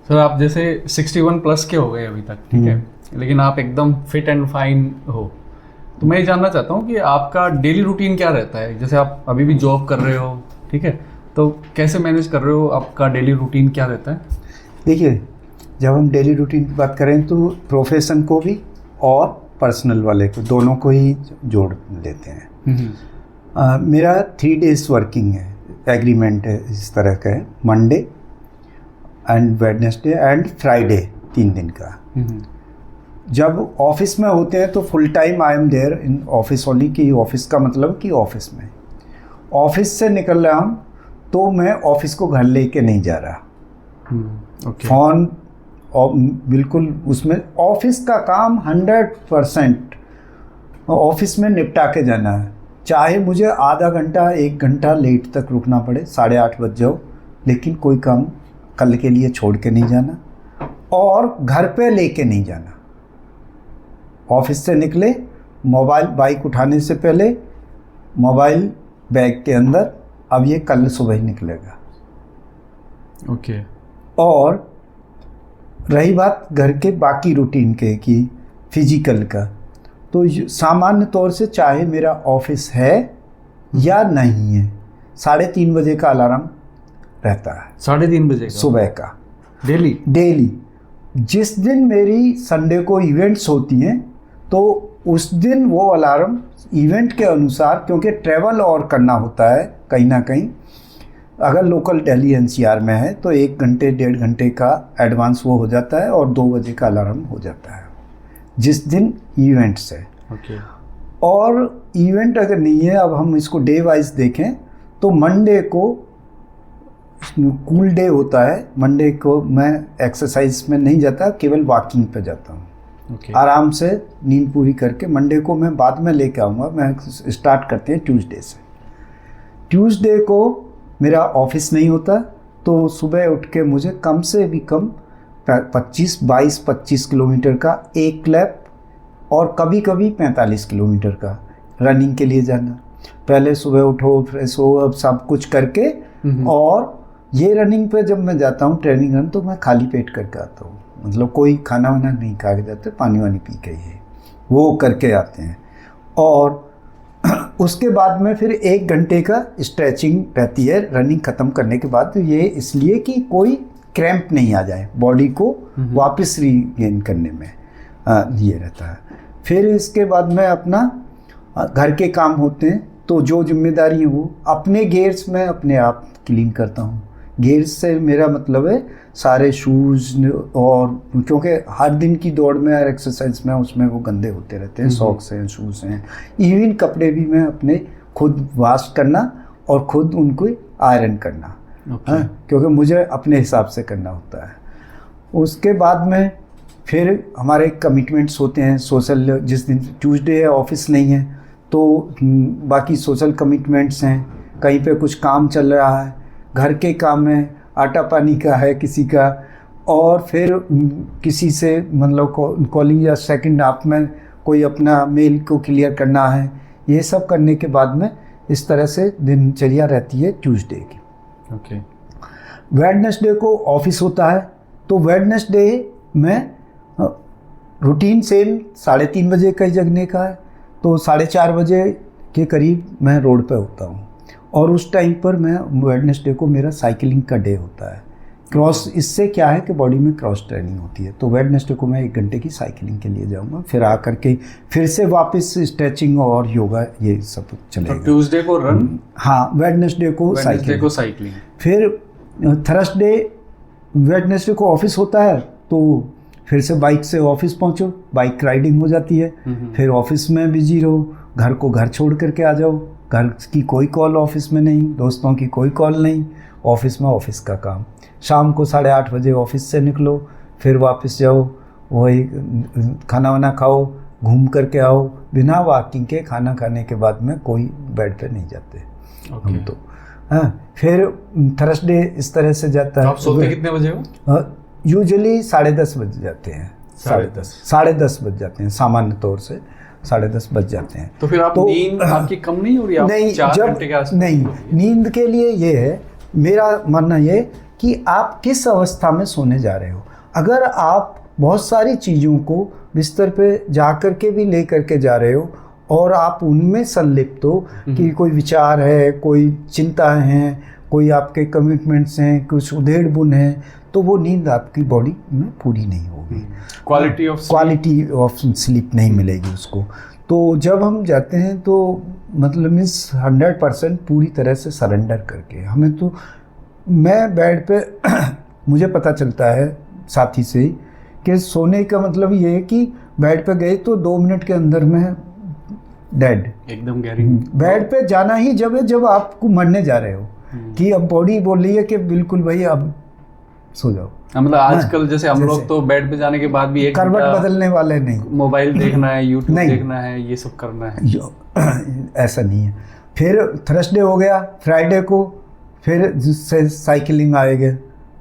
Sir आप जैसे 61 plus के हो गए अभी तक, ठीक है, लेकिन आप एकदम फिट एंड फाइन हो, तो मैं ये जानना चाहता हूँ कि आपका डेली रूटीन क्या रहता है। जैसे आप अभी भी जॉब कर रहे हो, ठीक है, तो कैसे मैनेज कर रहे हो, आपका डेली रूटीन क्या रहता है? देखिए, जब हम डेली रूटीन की बात करें तो प्रोफेशन को भी और पर्सनल वाले को, दोनों को ही जोड़ लेते हैं। मेरा 3 days वर्किंग है, एग्रीमेंट है, इस तरह का है, Monday and Wednesday and Friday, 3 दिन का। जब ऑफिस में होते हैं तो full time I am there in office only, कि ऑफिस का मतलब कि ऑफिस में। ऑफिस से निकल रहा हूँ तो मैं ऑफिस को घर लेके नहीं जा रहा। ओके। फ़ोन बिल्कुल उसमें, ऑफिस का काम 100% ऑफिस में निपटा के जाना है, चाहे मुझे आधा घंटा 1 घंटा लेट तक रुकना पड़े, 8:30 बज जाओ, लेकिन कोई काम कल के लिए छोड़ के नहीं जाना और घर पे लेके नहीं जाना। ऑफिस से निकले, मोबाइल बाइक उठाने से पहले मोबाइल बैग के अंदर, अब ये कल सुबह ही निकलेगा। ओके। और रही बात घर के बाकी रूटीन के कि फिजिकल का, तो सामान्य तौर से चाहे मेरा ऑफिस है या नहीं है, 3:30 बजे का अलार्म रहता है। 3:30 बजे सुबह का डेली? जिस दिन मेरी संडे को इवेंट्स होती हैं तो उस दिन वो अलार्म इवेंट के अनुसार, क्योंकि ट्रैवल और करना होता है कहीं ना कहीं, अगर लोकल दिल्ली एनसीआर में है तो 1 घंटे 1.5 घंटे का एडवांस वो हो जाता है और 2 बजे का अलार्म हो जाता है जिस दिन इवेंट्स है। ओके। और इवेंट अगर नहीं है, अब हम इसको डे वाइज देखें तो मंडे को कूल डे होता है। मंडे को मैं एक्सरसाइज में नहीं जाता, केवल वॉकिंग पे जाता हूँ। आराम से नींद पूरी करके। मंडे को मैं बाद में लेके आऊँगा, मैं स्टार्ट करते हैं ट्यूसडे से। ट्यूसडे को मेरा ऑफिस नहीं होता, तो सुबह उठ के मुझे कम से भी कम 22-25 किलोमीटर का एक लैप और कभी कभी 45 किलोमीटर का रनिंग के लिए जाना। पहले सुबह उठो, फ्रेश हो, अब सब कुछ करके, और ये रनिंग पे जब मैं जाता हूँ ट्रेनिंग रन, तो मैं खाली पेट करके आता हूँ, मतलब कोई खाना वाना नहीं खा के जाते, पानी वानी पी के ही वो करके आते हैं। और उसके बाद में फिर 1 घंटे का स्ट्रेचिंग रहती है रनिंग ख़त्म करने के बाद, तो ये इसलिए कि कोई क्रैम्प नहीं आ जाए, बॉडी को वापस रीगेन करने में ये रहता है। फिर इसके बाद में अपना घर के काम होते हैं, तो जो जिम्मेदारी है वो अपने गेयर्स में अपने आप क्लीन करता हूँ। गेयर्स से मेरा मतलब है सारे शूज़, और क्योंकि हर दिन की दौड़ में, हर एक्सरसाइज में उसमें वो गंदे होते रहते हैं, सॉक्स हैं, शूज़ हैं, इवन कपड़े भी मैं अपने खुद वॉश करना और खुद उनको आयरन करना। हाँ, क्योंकि मुझे अपने हिसाब से करना होता है। उसके बाद में फिर हमारे कमिटमेंट्स होते हैं सोशल। जिस दिन ट्यूसडे है, ऑफिस नहीं है, तो बाकी सोशल कमिटमेंट्स हैं, कहीं पे कुछ काम चल रहा है, घर के काम में आटा पानी का है किसी का, और फिर किसी से मतलब कॉलिंग या सेकंड हाफ में कोई अपना मेल को क्लियर करना है। ये सब करने के बाद में इस तरह से दिनचर्या रहती है ट्यूसडे की। ओके। वेडनेसडे को ऑफिस होता है, तो वेडनेसडे में रूटीन सेम 3:30 बजे का ही जगने का है, तो 4:30 बजे के करीब मैं रोड पे होता हूँ। और उस टाइम पर मैं वेडनेसडे को मेरा साइकिलिंग का डे होता है। क्रॉस, इससे क्या है कि बॉडी में क्रॉस ट्रेनिंग होती है, तो वेडनेसडे को मैं 1 घंटे की साइकिलिंग के लिए जाऊंगा, फिर आकर के फिर से वापस स्ट्रेचिंग और योगा ये सब चलेगा। ट्यूसडे को रन, हाँ, वेडनेसडे को साइकिलिंग। फिर थर्सडे, वेडनेसडे को ऑफिस होता है, तो फिर से बाइक से ऑफिस पहुंचो, बाइक राइडिंग हो जाती है। फिर ऑफिस में बिजी रहो, घर को घर छोड़ करके आ जाओ, घर की कोई कॉल ऑफिस में नहीं, दोस्तों की कोई कॉल नहीं, ऑफिस में ऑफिस का काम। शाम को 8:30 बजे ऑफिस से निकलो, फिर वापस जाओ, वही खाना वाना खाओ, घूम करके आओ। बिना वॉकिंग के खाना खाने के बाद में कोई बेड पे नहीं जाते हम तो। हाँ, फिर थर्सडे इस तरह से जाता है। आप सोते कितने बजे हो? यूजुअली 10:30 बज जाते हैं, 10:30 बज जाते हैं, सामान्य तौर से 10:30 बज जाते हैं। तो फिर आप नींद आपकी कम नहीं हो रही? नहीं, 4 घंटे के आसपास? नहीं, नींद के लिए ये है, मेरा मानना ये कि आप किस अवस्था में सोने जा रहे हो। अगर आप बहुत सारी चीज़ों को बिस्तर पे जा कर के भी ले करके जा रहे हो और आप उनमें संलिप्त हो कि कोई विचार है, कोई चिंता है, कोई आपके कमिटमेंट्स हैं, कुछ उधेड़ बुन है, तो वो नींद आपकी बॉडी में पूरी नहीं होगी, क्वालिटी ऑफ स्लीप नहीं मिलेगी उसको। तो जब हम जाते हैं तो मतलब मीन्स 100% पूरी तरह से सरेंडर करके हमें, तो मैं बेड पे मुझे पता चलता है साथी से ही कि सोने का मतलब ये है कि बेड पे गए तो 2 मिनट के अंदर में डेड, एकदम गहरी। बेड पे जाना ही जब है जब आपको मरने जा रहे हो, कि अब बॉडी बोल रही है कि बिल्कुल भाई अब सो जाओ। मतलब आजकल जैसे हम लोग तो बेड पे जाने के बाद भी एक करवट बदलने वाले नहीं, मोबाइल देखना है, यूट्यूब देखना है, ये सब करना है, ऐसा नहीं है। फिर थर्सडे हो गया, फ्राइडे को फिर जिससे साइकिलिंग आएगा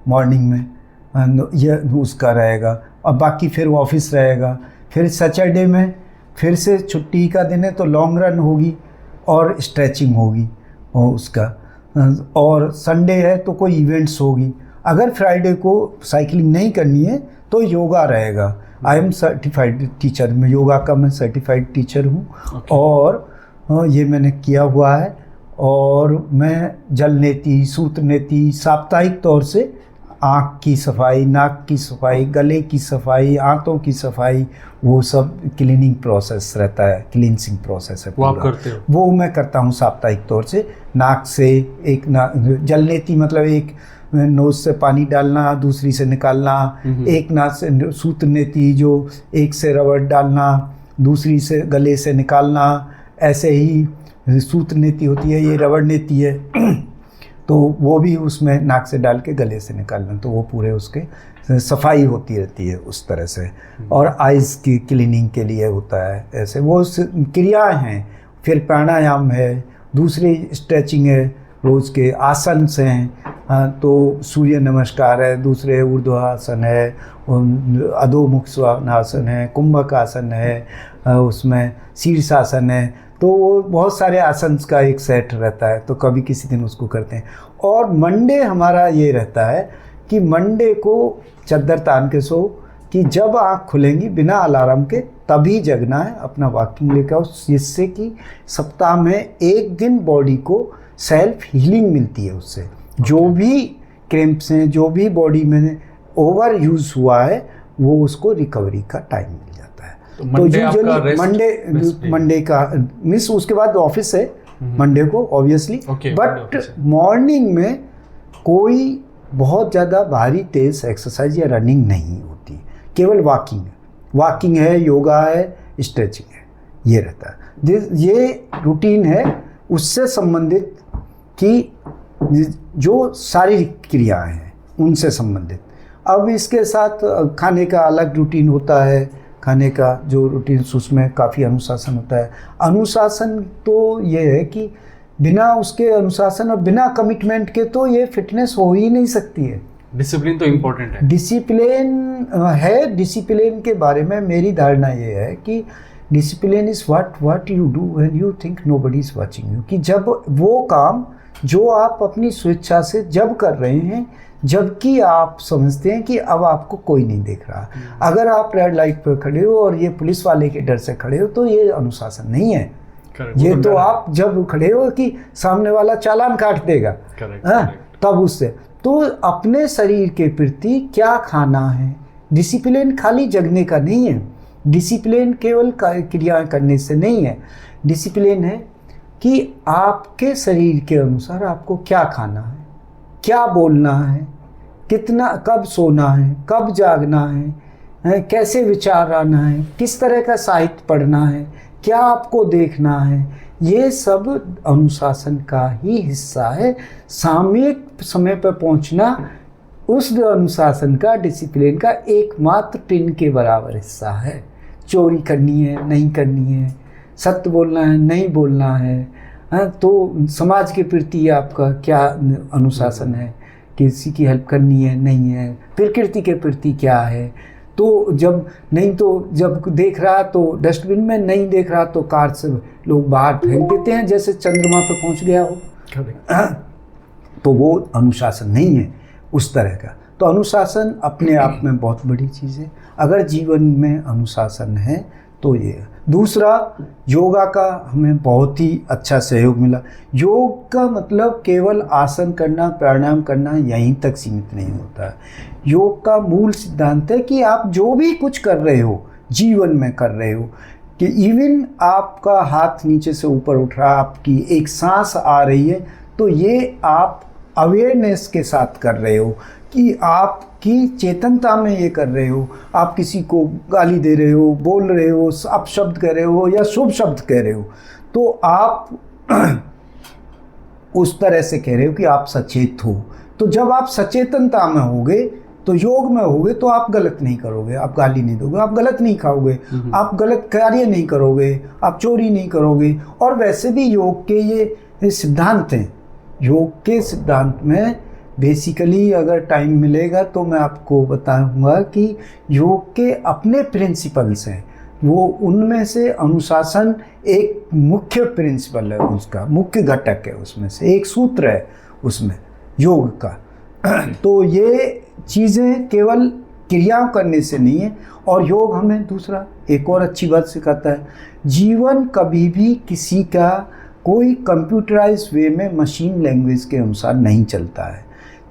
मॉर्निंग में, ये उसका रहेगा, और बाकी फिर ऑफिस रहेगा। फिर सैटरडे में फिर से छुट्टी का दिन है तो लॉन्ग रन होगी और स्ट्रेचिंग होगी और उसका, और संडे है तो कोई इवेंट्स होगी। अगर फ्राइडे को साइकिलिंग नहीं करनी है तो योगा रहेगा। आई एम सर्टिफाइड टीचर, मैं योगा का मैं सर्टिफाइड टीचर हूँ। और ये मैंने किया हुआ है। और मैं जल नेति, सूत्र नेति, साप्ताहिक तौर से आँख की सफाई, नाक की सफाई, गले की सफाई, आंतों की सफाई, वो सब क्लीनिंग प्रोसेस रहता है, क्लींसिंग प्रोसेस है वो आप करते हो? वो मैं करता हूँ साप्ताहिक तौर से। नाक से एक जल नेति मतलब एक नोज से पानी डालना, दूसरी से निकालना, एक नाक से सूत्र नेति जो एक से रबड़ डालना, दूसरी से गले से निकालना, ऐसे ही सूत्र नेति होती है, ये रबड़ नेति है तो वो भी उसमें नाक से डाल के गले से निकालना, तो वो पूरे उसके सफाई होती रहती है उस तरह से। और आइज़ की क्लीनिंग के लिए होता है, ऐसे वो क्रियाएं हैं। फिर प्राणायाम है, दूसरी स्ट्रेचिंग है, रोज़ के आसन हैं, तो सूर्य नमस्कार है, दूसरे ऊर्ध्वासन है, अधोमुख स्वानासन है, कुंभक आसन है, उसमें शीर्षासन है। तो वो बहुत सारे आसन का एक सेट रहता है, तो कभी किसी दिन उसको करते हैं। और मंडे हमारा ये रहता है कि मंडे को चद्दर तान के सो, कि जब आँख खुलेंगी बिना अलार्म के तभी जगना है, अपना वॉकिंग लेकर आओ, जिससे कि सप्ताह में एक दिन बॉडी को सेल्फ हीलिंग मिलती है उससे। जो भी क्रैम्प्स हैं, जो भी बॉडी में ओवर यूज़ हुआ है, वो उसको रिकवरी का टाइम मिल जाता है। तो यूजुअली मंडे का मिस, उसके बाद ऑफिस है मंडे को ऑब्वियसली, बट मॉर्निंग में कोई बहुत ज़्यादा भारी तेज एक्सरसाइज या रनिंग नहीं होती, केवल वॉकिंग है, योगा है, स्ट्रेचिंग है, ये रहता है। ये रूटीन है उससे संबंधित कि जो शारीरिक क्रियाएं हैं उनसे संबंधित। अब इसके साथ खाने का अलग रूटीन होता है, खाने का जो रूटीन उसमें काफ़ी अनुशासन होता है। अनुशासन तो ये है कि बिना उसके अनुशासन और बिना कमिटमेंट के तो ये फिटनेस हो ही नहीं सकती है। डिसिप्लिन तो इम्पोर्टेंट है। डिसिप्लिन है। डिसिप्लिन के बारे में मेरी धारणा ये है कि discipline is what you do when you think nobody is watching you, कि जब वो काम जो आप अपनी स्वेच्छा से जब कर रहे हैं, जबकि आप समझते हैं कि अब आपको कोई नहीं देख रहा। अगर आप रेड लाइट पर खड़े हो और ये पुलिस वाले के डर से खड़े हो तो ये अनुशासन नहीं है। ये तो आप जब खड़े हो कि सामने वाला चालान काट देगा, तब उससे तो अपने शरीर के प्रति क्या खाना है। डिसिप्लिन खाली जगने का नहीं है, डिसिप्लिन केवल क्रियाएं करने से नहीं है। डिसिप्लिन है कि आपके शरीर के अनुसार आपको क्या खाना है, क्या बोलना है, कितना, कब सोना है, कब जागना है, कैसे विचार आना है, किस तरह का साहित्य पढ़ना है, क्या आपको देखना है। ये सब अनुशासन का ही हिस्सा है। सामयिक समय पर पहुंचना उस अनुशासन का, डिसिप्लिन का एकमात्र टिन के बराबर हिस्सा है। चोरी करनी है, नहीं करनी है, सत्य बोलना है, नहीं बोलना है, तो समाज के प्रति आपका क्या अनुशासन है, किसी की हेल्प करनी है, नहीं है, प्रकृति के प्रति क्या है। तो जब नहीं, तो जब देख रहा तो डस्टबिन में, नहीं देख रहा तो कार से लोग बाहर फेंक देते हैं जैसे चंद्रमा पे पहुंच गया हो। तो वो अनुशासन नहीं है। उस तरह का। तो अनुशासन अपने आप में बहुत बड़ी चीज़ है। अगर जीवन में अनुशासन है तो ये। दूसरा, योगा का हमें बहुत ही अच्छा सहयोग मिला। योग का मतलब केवल आसन करना, प्राणायाम करना यहीं तक सीमित नहीं होता है। योग का मूल सिद्धांत है कि आप जो भी कुछ कर रहे हो, जीवन में कर रहे हो, कि इवन आपका हाथ नीचे से ऊपर उठ रहा, आपकी एक सांस आ रही है, तो ये आप अवेयरनेस के साथ कर रहे हो, कि आपकी चेतनता में ये कर रहे हो। आप किसी को गाली दे रहे हो, बोल रहे हो, अपशब्द कह रहे हो या शुभ शब्द कह रहे हो, तो आप उस तरह से कह रहे हो कि आप सचेत हो। तो जब आप सचेतनता में होगे, तो योग में होगे, तो आप गलत नहीं करोगे, आप गाली नहीं दोगे, आप गलत नहीं खाओगे, आप गलत कार्य नहीं करोगे, आप चोरी नहीं करोगे। और वैसे भी योग के ये सिद्धांत हैं। योग के सिद्धांत में बेसिकली अगर टाइम मिलेगा तो मैं आपको बताऊंगा कि योग के अपने प्रिंसिपल्स हैं, वो उनमें से अनुशासन एक मुख्य प्रिंसिपल है, उसका मुख्य घटक है, उसमें से एक सूत्र है उसमें योग का। तो ये चीज़ें केवल क्रियाओं करने से नहीं है। और योग हमें दूसरा एक और अच्छी बात सिखाता है, जीवन कभी भी किसी का कोई कंप्यूटराइज वे में मशीन लैंग्वेज के अनुसार नहीं चलता है।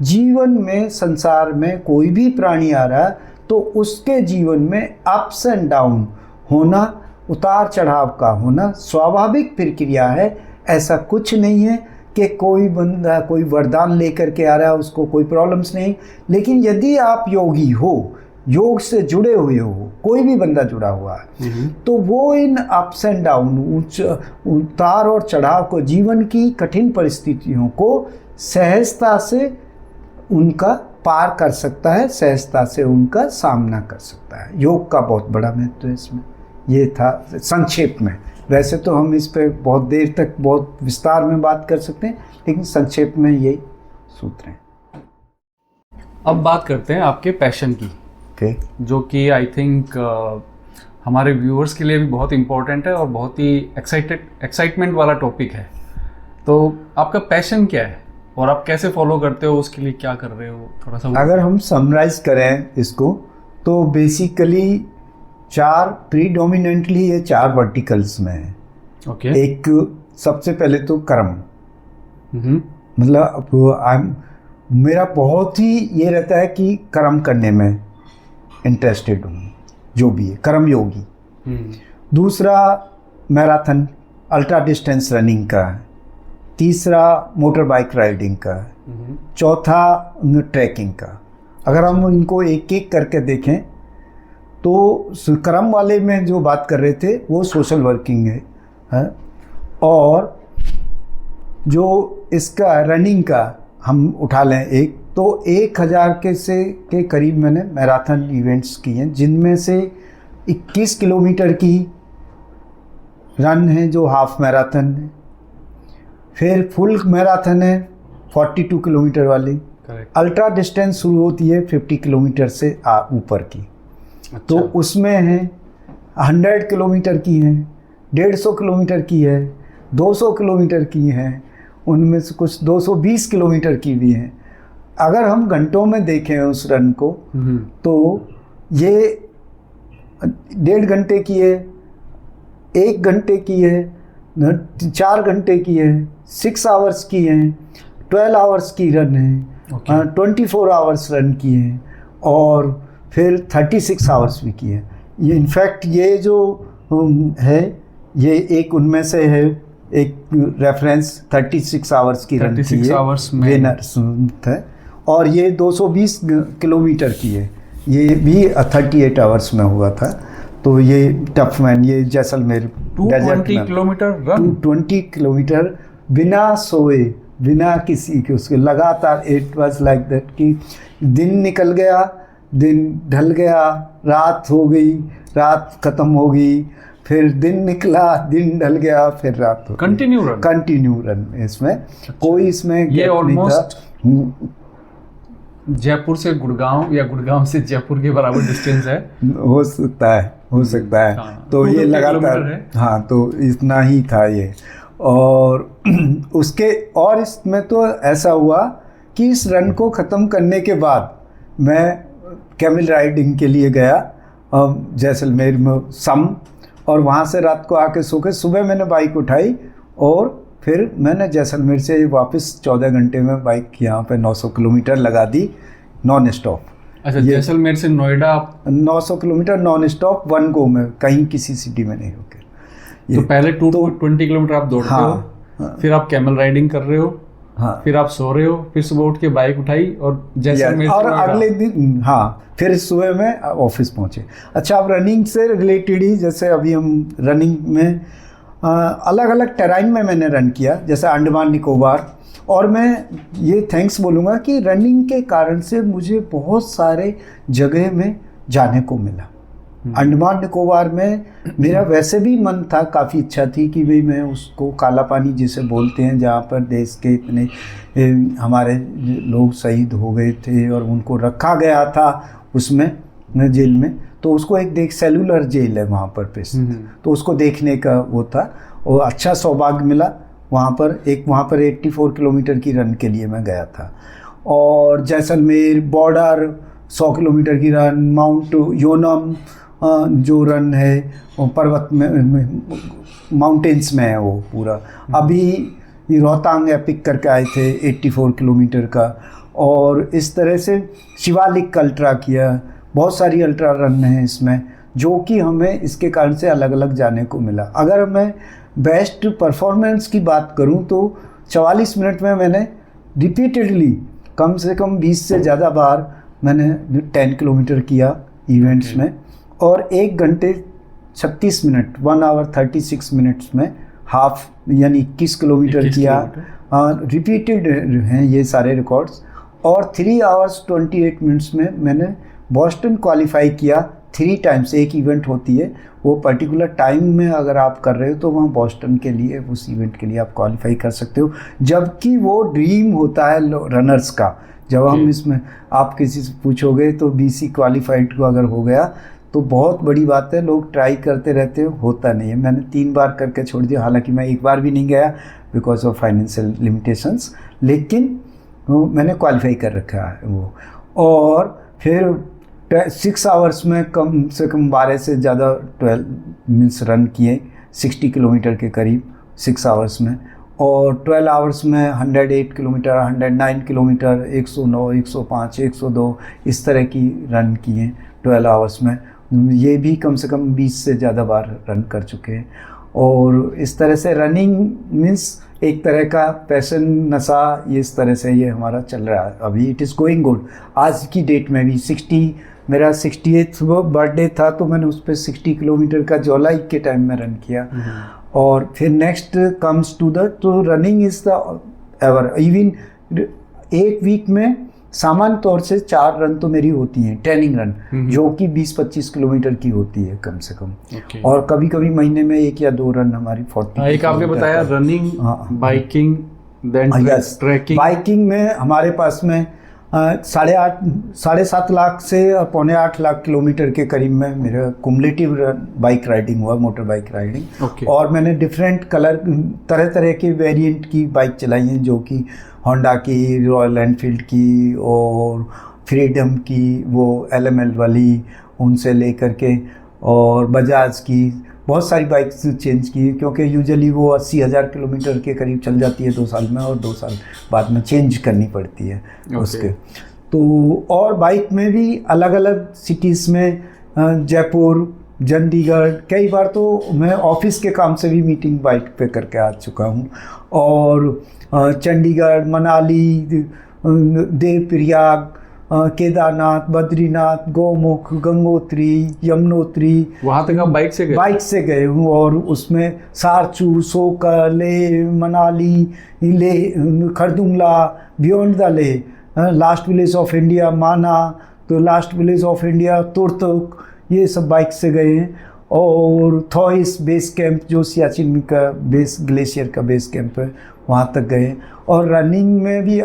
जीवन में, संसार में कोई भी प्राणी आ रहा है तो उसके जीवन में अप्स एंड डाउन होना, उतार चढ़ाव का होना स्वाभाविक प्रक्रिया है। ऐसा कुछ नहीं है कि कोई बंदा कोई वरदान लेकर के आ रहा है, उसको कोई प्रॉब्लम्स नहीं। लेकिन यदि आप योगी हो, योग से जुड़े हुए हो, कोई भी बंदा जुड़ा हुआ है, तो वो इन अप्स एंड डाउन, उतार और चढ़ाव को, जीवन की कठिन परिस्थितियों को सहजता से उनका पार कर सकता है, सहजता से उनका सामना कर सकता है। योग का बहुत बड़ा महत्व है इसमें। ये था संक्षेप में। वैसे तो हम इस पे बहुत देर तक बहुत विस्तार में बात कर सकते हैं, लेकिन संक्षेप में यही सूत्र हैं। अब बात करते हैं आपके पैशन की, जो कि आई थिंक हमारे व्यूअर्स के लिए भी बहुत इम्पोर्टेंट है और बहुत ही एक्साइटमेंट वाला टॉपिक है। तो आपका पैशन क्या है और आप कैसे फॉलो करते हो, उसके लिए क्या कर रहे हो, थोड़ा सा? अगर हम समराइज करें इसको, तो बेसिकली प्रीडोमिनेंटली ये 4 वर्टिकल्स में है। ओके। एक सबसे पहले तो कर्म, मतलब मेरा बहुत ही ये रहता है कि कर्म करने में इंटरेस्टेड हूँ, जो भी है कर्म योगी। दूसरा मैराथन, अल्ट्रा डिस्टेंस रनिंग का। तीसरा मोटर बाइक राइडिंग का। चौथा ट्रैकिंग का। अगर हम इनको एक एक करके देखें तो कर्म वाले में जो बात कर रहे थे वो सोशल वर्किंग है, और जो इसका रनिंग का हम उठा लें एक, तो 1000 के करीब मैंने मैराथन इवेंट्स किए हैं, जिनमें से 21 किलोमीटर की रन है जो हाफ मैराथन है, फिर फुल मैराथन है 42 किलोमीटर वाली। अल्ट्रा डिस्टेंस शुरू होती है 50 किलोमीटर से ऊपर की। अच्छा। तो उसमें है 100 किलोमीटर की है, 150 किलोमीटर की है, 200 किलोमीटर की है, उनमें से कुछ 220 किलोमीटर की भी हैं। अगर हम घंटों में देखें उस रन को, तो ये 1.5 घंटे की है, 1 घंटे की है, 4 घंटे की है, 6 आवर्स की है, 12 आवर्स की रन है, 24 आवर्स रन की है, और फिर 36 आवर्स भी की है। ये इनफैक्ट ये जो है, ये एक उनमें से है, एक रेफरेंस 36 आवर्स की रन की है, विनर्स है, और ये 220 किलोमीटर की है, ये भी 38 आवर्स में हुआ था। तो ये टफ मैन, ये जैसलमेर 220 किलोमीटर रन, 220 किलोमीटर बिना सोए, बिना किसी के उसके लगातार। इट वाज लाइक दैट कि दिन निकल गया, दिन ढल गया, रात हो गई, रात खत्म हो गई, फिर दिन निकला, दिन ढल गया, फिर रात हो गई। कंटिन्यू रन इसमें। अच्छा। कोई इसमें ये ऑलमोस्ट जयपुर से गुड़गांव या गुड़गांव से जयपुर के बराबर डिस्टेंस है। हो सकता है, हो सकता है। हाँ, तो ये लगातार, हाँ, तो इतना ही था ये। और उसके, और इसमें तो ऐसा हुआ कि इस रन को ख़त्म करने के बाद मैं कैमल राइडिंग के लिए गया जैसलमेर में सम, और वहाँ से रात को आके सो के सुबह मैंने बाइक उठाई और फिर मैंने जैसलमेर से वापस 14 घंटे में बाइक यहाँ पे 900 किलोमीटर लगा दी नॉन स्टॉप। अच्छा, जैसलमेर से नोएडा आप 900 kilometre non stop one go में, कहीं किसी सिटी में नहीं होके। तो पहले 220 किलोमीटर आप दौड़ते हो, फिर आप कैमल राइडिंग कर रहे हो, हाँ, फिर आप सो रहे हो, फिर सुबह उठ के बाइक उठाई और जैसलमेर और अगले दिन फिर सुबह में ऑफिस पहुंचे। अच्छा, अब रनिंग से रिलेटेड ही, जैसे अभी हम रनिंग में अलग अलग टेराइन में मैंने रन किया, जैसे अंडमान निकोबार, और मैं ये थैंक्स बोलूँगा कि रनिंग के कारण से मुझे बहुत सारे जगह में जाने को मिला। अंडमान निकोबार में मेरा वैसे भी मन था, काफ़ी इच्छा थी कि भाई मैं उसको काला पानी जिसे बोलते हैं, जहाँ पर देश के इतने हमारे लोग शहीद हो गए थे और उनको रखा गया था उसमें जेल में, तो उसको एक सेलुलर जेल है वहाँ पर पे, तो उसको देखने का वो था, और अच्छा सौभाग्य मिला वहाँ पर। वहाँ पर 84 किलोमीटर की रन के लिए मैं गया था। और जैसलमेर बॉर्डर 100 किलोमीटर की रन, माउंट योनम जो रन है वो पर्वत में माउंटेन्स में है वो पूरा। अभी रोहतांग एपिक करके आए थे 84 किलोमीटर का, और इस तरह से शिवालिक अल्ट्रा किया। बहुत सारी अल्ट्रा रन हैं इसमें, जो कि हमें इसके कारण से अलग अलग जाने को मिला। अगर मैं बेस्ट परफॉर्मेंस की बात करूं तो 44 मिनट में मैंने रिपीटेडली कम से कम 20 से ज़्यादा बार मैंने 10 किलोमीटर किया इवेंट्स में, और 1 घंटे 36 मिनट 1 आवर 36 मिनट्स में हाफ यानी 21 किलोमीटर किया। रिपीटेड हैं ये सारे रिकॉर्ड्स। और 3 आवर्स 28 मिनट्स में मैंने बॉस्टन क्वालिफाई किया 3 टाइम्स। एक इवेंट होती है, वो पर्टिकुलर टाइम में अगर आप कर रहे हो तो वहाँ बॉस्टन के लिए, उस इवेंट के लिए आप क्वालिफाई कर सकते हो, जबकि वो ड्रीम होता है रनर्स का। जब हम इसमें आप किसी से पूछोगे तो BC क्वालिफाइड को अगर हो गया तो बहुत बड़ी बात है, लोग ट्राई करते रहते हो, होता नहीं है। मैंने 3 बार करके छोड़ दिया, हालांकि मैं 1 बार भी नहीं गया बिकॉज ऑफ फाइनेंशियल लिमिटेशंस, लेकिन मैंने क्वालिफाई कर रखा है वो। और फिर 6 आवर्स में कम से कम 12 से ज़्यादा 12 मीन्स रन किए 60 किलोमीटर के करीब 6 आवर्स में, और 12 आवर्स में 108 किलोमीटर 109 किलोमीटर 109 105 102 इस तरह की रन किए 12 आवर्स में। ये भी कम से कम 20 से ज़्यादा बार रन कर चुके हैं। और इस तरह से रनिंग मीन्स एक तरह का पैशन, नशा, ये इस तरह से ये हमारा चल रहा है अभी। It is going good. आज की डेट में भी मेरा 68th बर्थडे था, तो मैंने उस पर 60 किलोमीटर का जुलाई के टाइम में रन किया। और फिर नेक्स्ट कम्स टू तो running is the ever. Even 1 week में सामान्य तौर से 4 रन तो मेरी होती हैं, ट्रेनिंग रन, जो कि 20-25 किलोमीटर की होती है कम से कम। और कभी कभी महीने में 1 या 2 रन हमारी 40। एक आपने बताया running, biking, then trekking. Biking में हमारे पास में 7.5 लाख से 7.25 लाख किलोमीटर के करीब में मेरा कुमुलेटिव बाइक राइडिंग हुआ, मोटर बाइक राइडिंग। और मैंने डिफरेंट कलर, तरह तरह के वेरिएंट की बाइक चलाई हैं, जो कि होंडा की, रॉयल एनफील्ड की, और फ्रीडम की वो LML वाली, उनसे लेकर के, और बजाज की, बहुत सारी बाइक्स चेंज की, क्योंकि यूजुअली वो 80,000 किलोमीटर के करीब चल जाती है 2 साल में, और 2 साल बाद में चेंज करनी पड़ती है उसके। तो और बाइक में भी अलग अलग सिटीज़ में, जयपुर, चंडीगढ़, कई बार तो मैं ऑफिस के काम से भी मीटिंग बाइक पे करके आ चुका हूँ। और चंडीगढ़, मनाली, देवप्रयाग, केदारनाथ, बद्रीनाथ, गौमुख, गंगोत्री, यमुनोत्री, वहाँ तक आप बाइक से गए हूँ। और उसमें सारचू, सोकर, ले, मनाली, ले, खरदुंगला, बियॉन्ड द ले, लास्ट विलेज ऑफ इंडिया माना, तो last village of India Turtuk, ये सब बाइक से गए हैं। और थॉइस बेस कैंप, जो सियाचिन का बेस ग्लेशियर का बेस कैंप है, वहाँ तक गए। और रनिंग में भी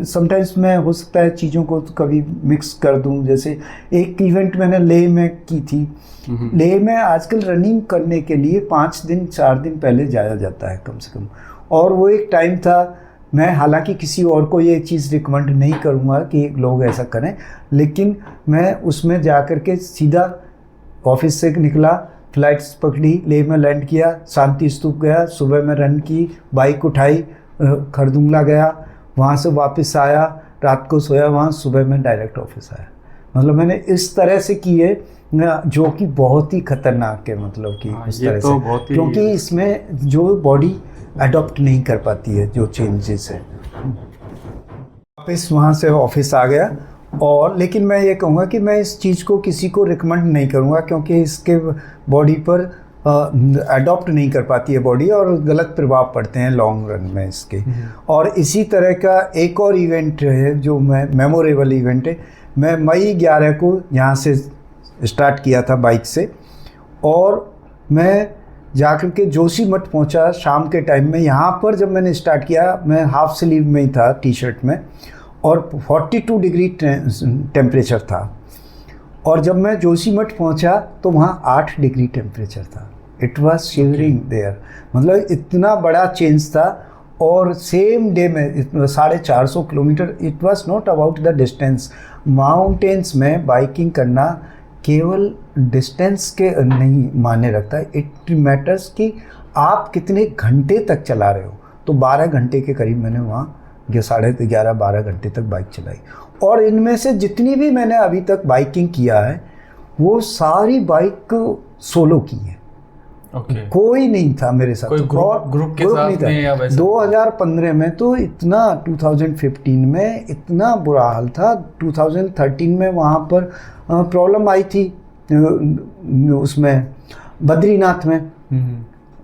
समटाइम्स मैं, हो सकता है चीज़ों को तो कभी मिक्स कर दूं। जैसे एक इवेंट मैंने लेह में की थी। लेह में आजकल रनिंग करने के लिए 5 दिन 4 दिन पहले जाया जाता है कम से कम। और वो एक टाइम था, मैं हालांकि किसी और को ये चीज़ रिकमेंड नहीं करूँगा कि लोग ऐसा करें, लेकिन मैं उसमें जा कर के सीधा ऑफिस से निकला, फ्लाइट्स पकड़ी, लेह में लैंड किया, शांति स्तूप गया, सुबह में रन की, बाइक उठाई, खरदुंगला गया, वहाँ से वापस आया, रात को सोया वहाँ, सुबह में डायरेक्ट ऑफिस आया। मतलब मैंने इस तरह से की है जो कि बहुत ही खतरनाक है, मतलब कि इस तरह तो से, क्योंकि इसमें जो बॉडी अडॉप्ट नहीं कर पाती है जो चेंजेस है। वापस वहाँ से ऑफिस आ गया, और लेकिन मैं ये कहूँगा कि मैं इस चीज़ को किसी को रिकमेंड नहीं करूँगा, क्योंकि इसके बॉडी पर अडॉप्ट नहीं कर पाती है बॉडी, और गलत प्रभाव पड़ते हैं लॉन्ग रन में इसके। और इसी तरह का एक और इवेंट है जो मेमोरेबल इवेंट है। मैं मई 11 को यहाँ से स्टार्ट किया था बाइक से, और मैं जाकर के जोशीमठ पहुँचा शाम के टाइम में। यहाँ पर जब मैंने स्टार्ट किया, मैं हाफ स्लीव में ही था, टी शर्ट में, और 42 डिग्री टेम्परेचर था। और जब मैं जोशीमठ पहुँचा तो वहाँ 8 डिग्री टेम्परेचर था। इट वाज शिवरिंग देयर, मतलब इतना बड़ा चेंज था। और सेम डे में 450 kilometre, it was not about the distance. Mountains में बाइकिंग करना केवल डिस्टेंस के नहीं मायने रखता है, इट मैटर्स कि आप कितने घंटे तक चला रहे हो। तो 12 घंटे के करीब मैंने वहाँ 11:30-12 घंटे तक बाइक चलाई। और इनमें से जितनी भी मैंने अभी तक बाइकिंग किया है वो सारी बाइक सोलो की है। कोई नहीं था मेरे साथ, कोई ग्रुप के साथ नहीं था। या वैसे 2015 में तो इतना, 2015 में इतना बुरा हाल था। 2013 में वहाँ पर प्रॉब्लम आई थी उसमें बद्रीनाथ में,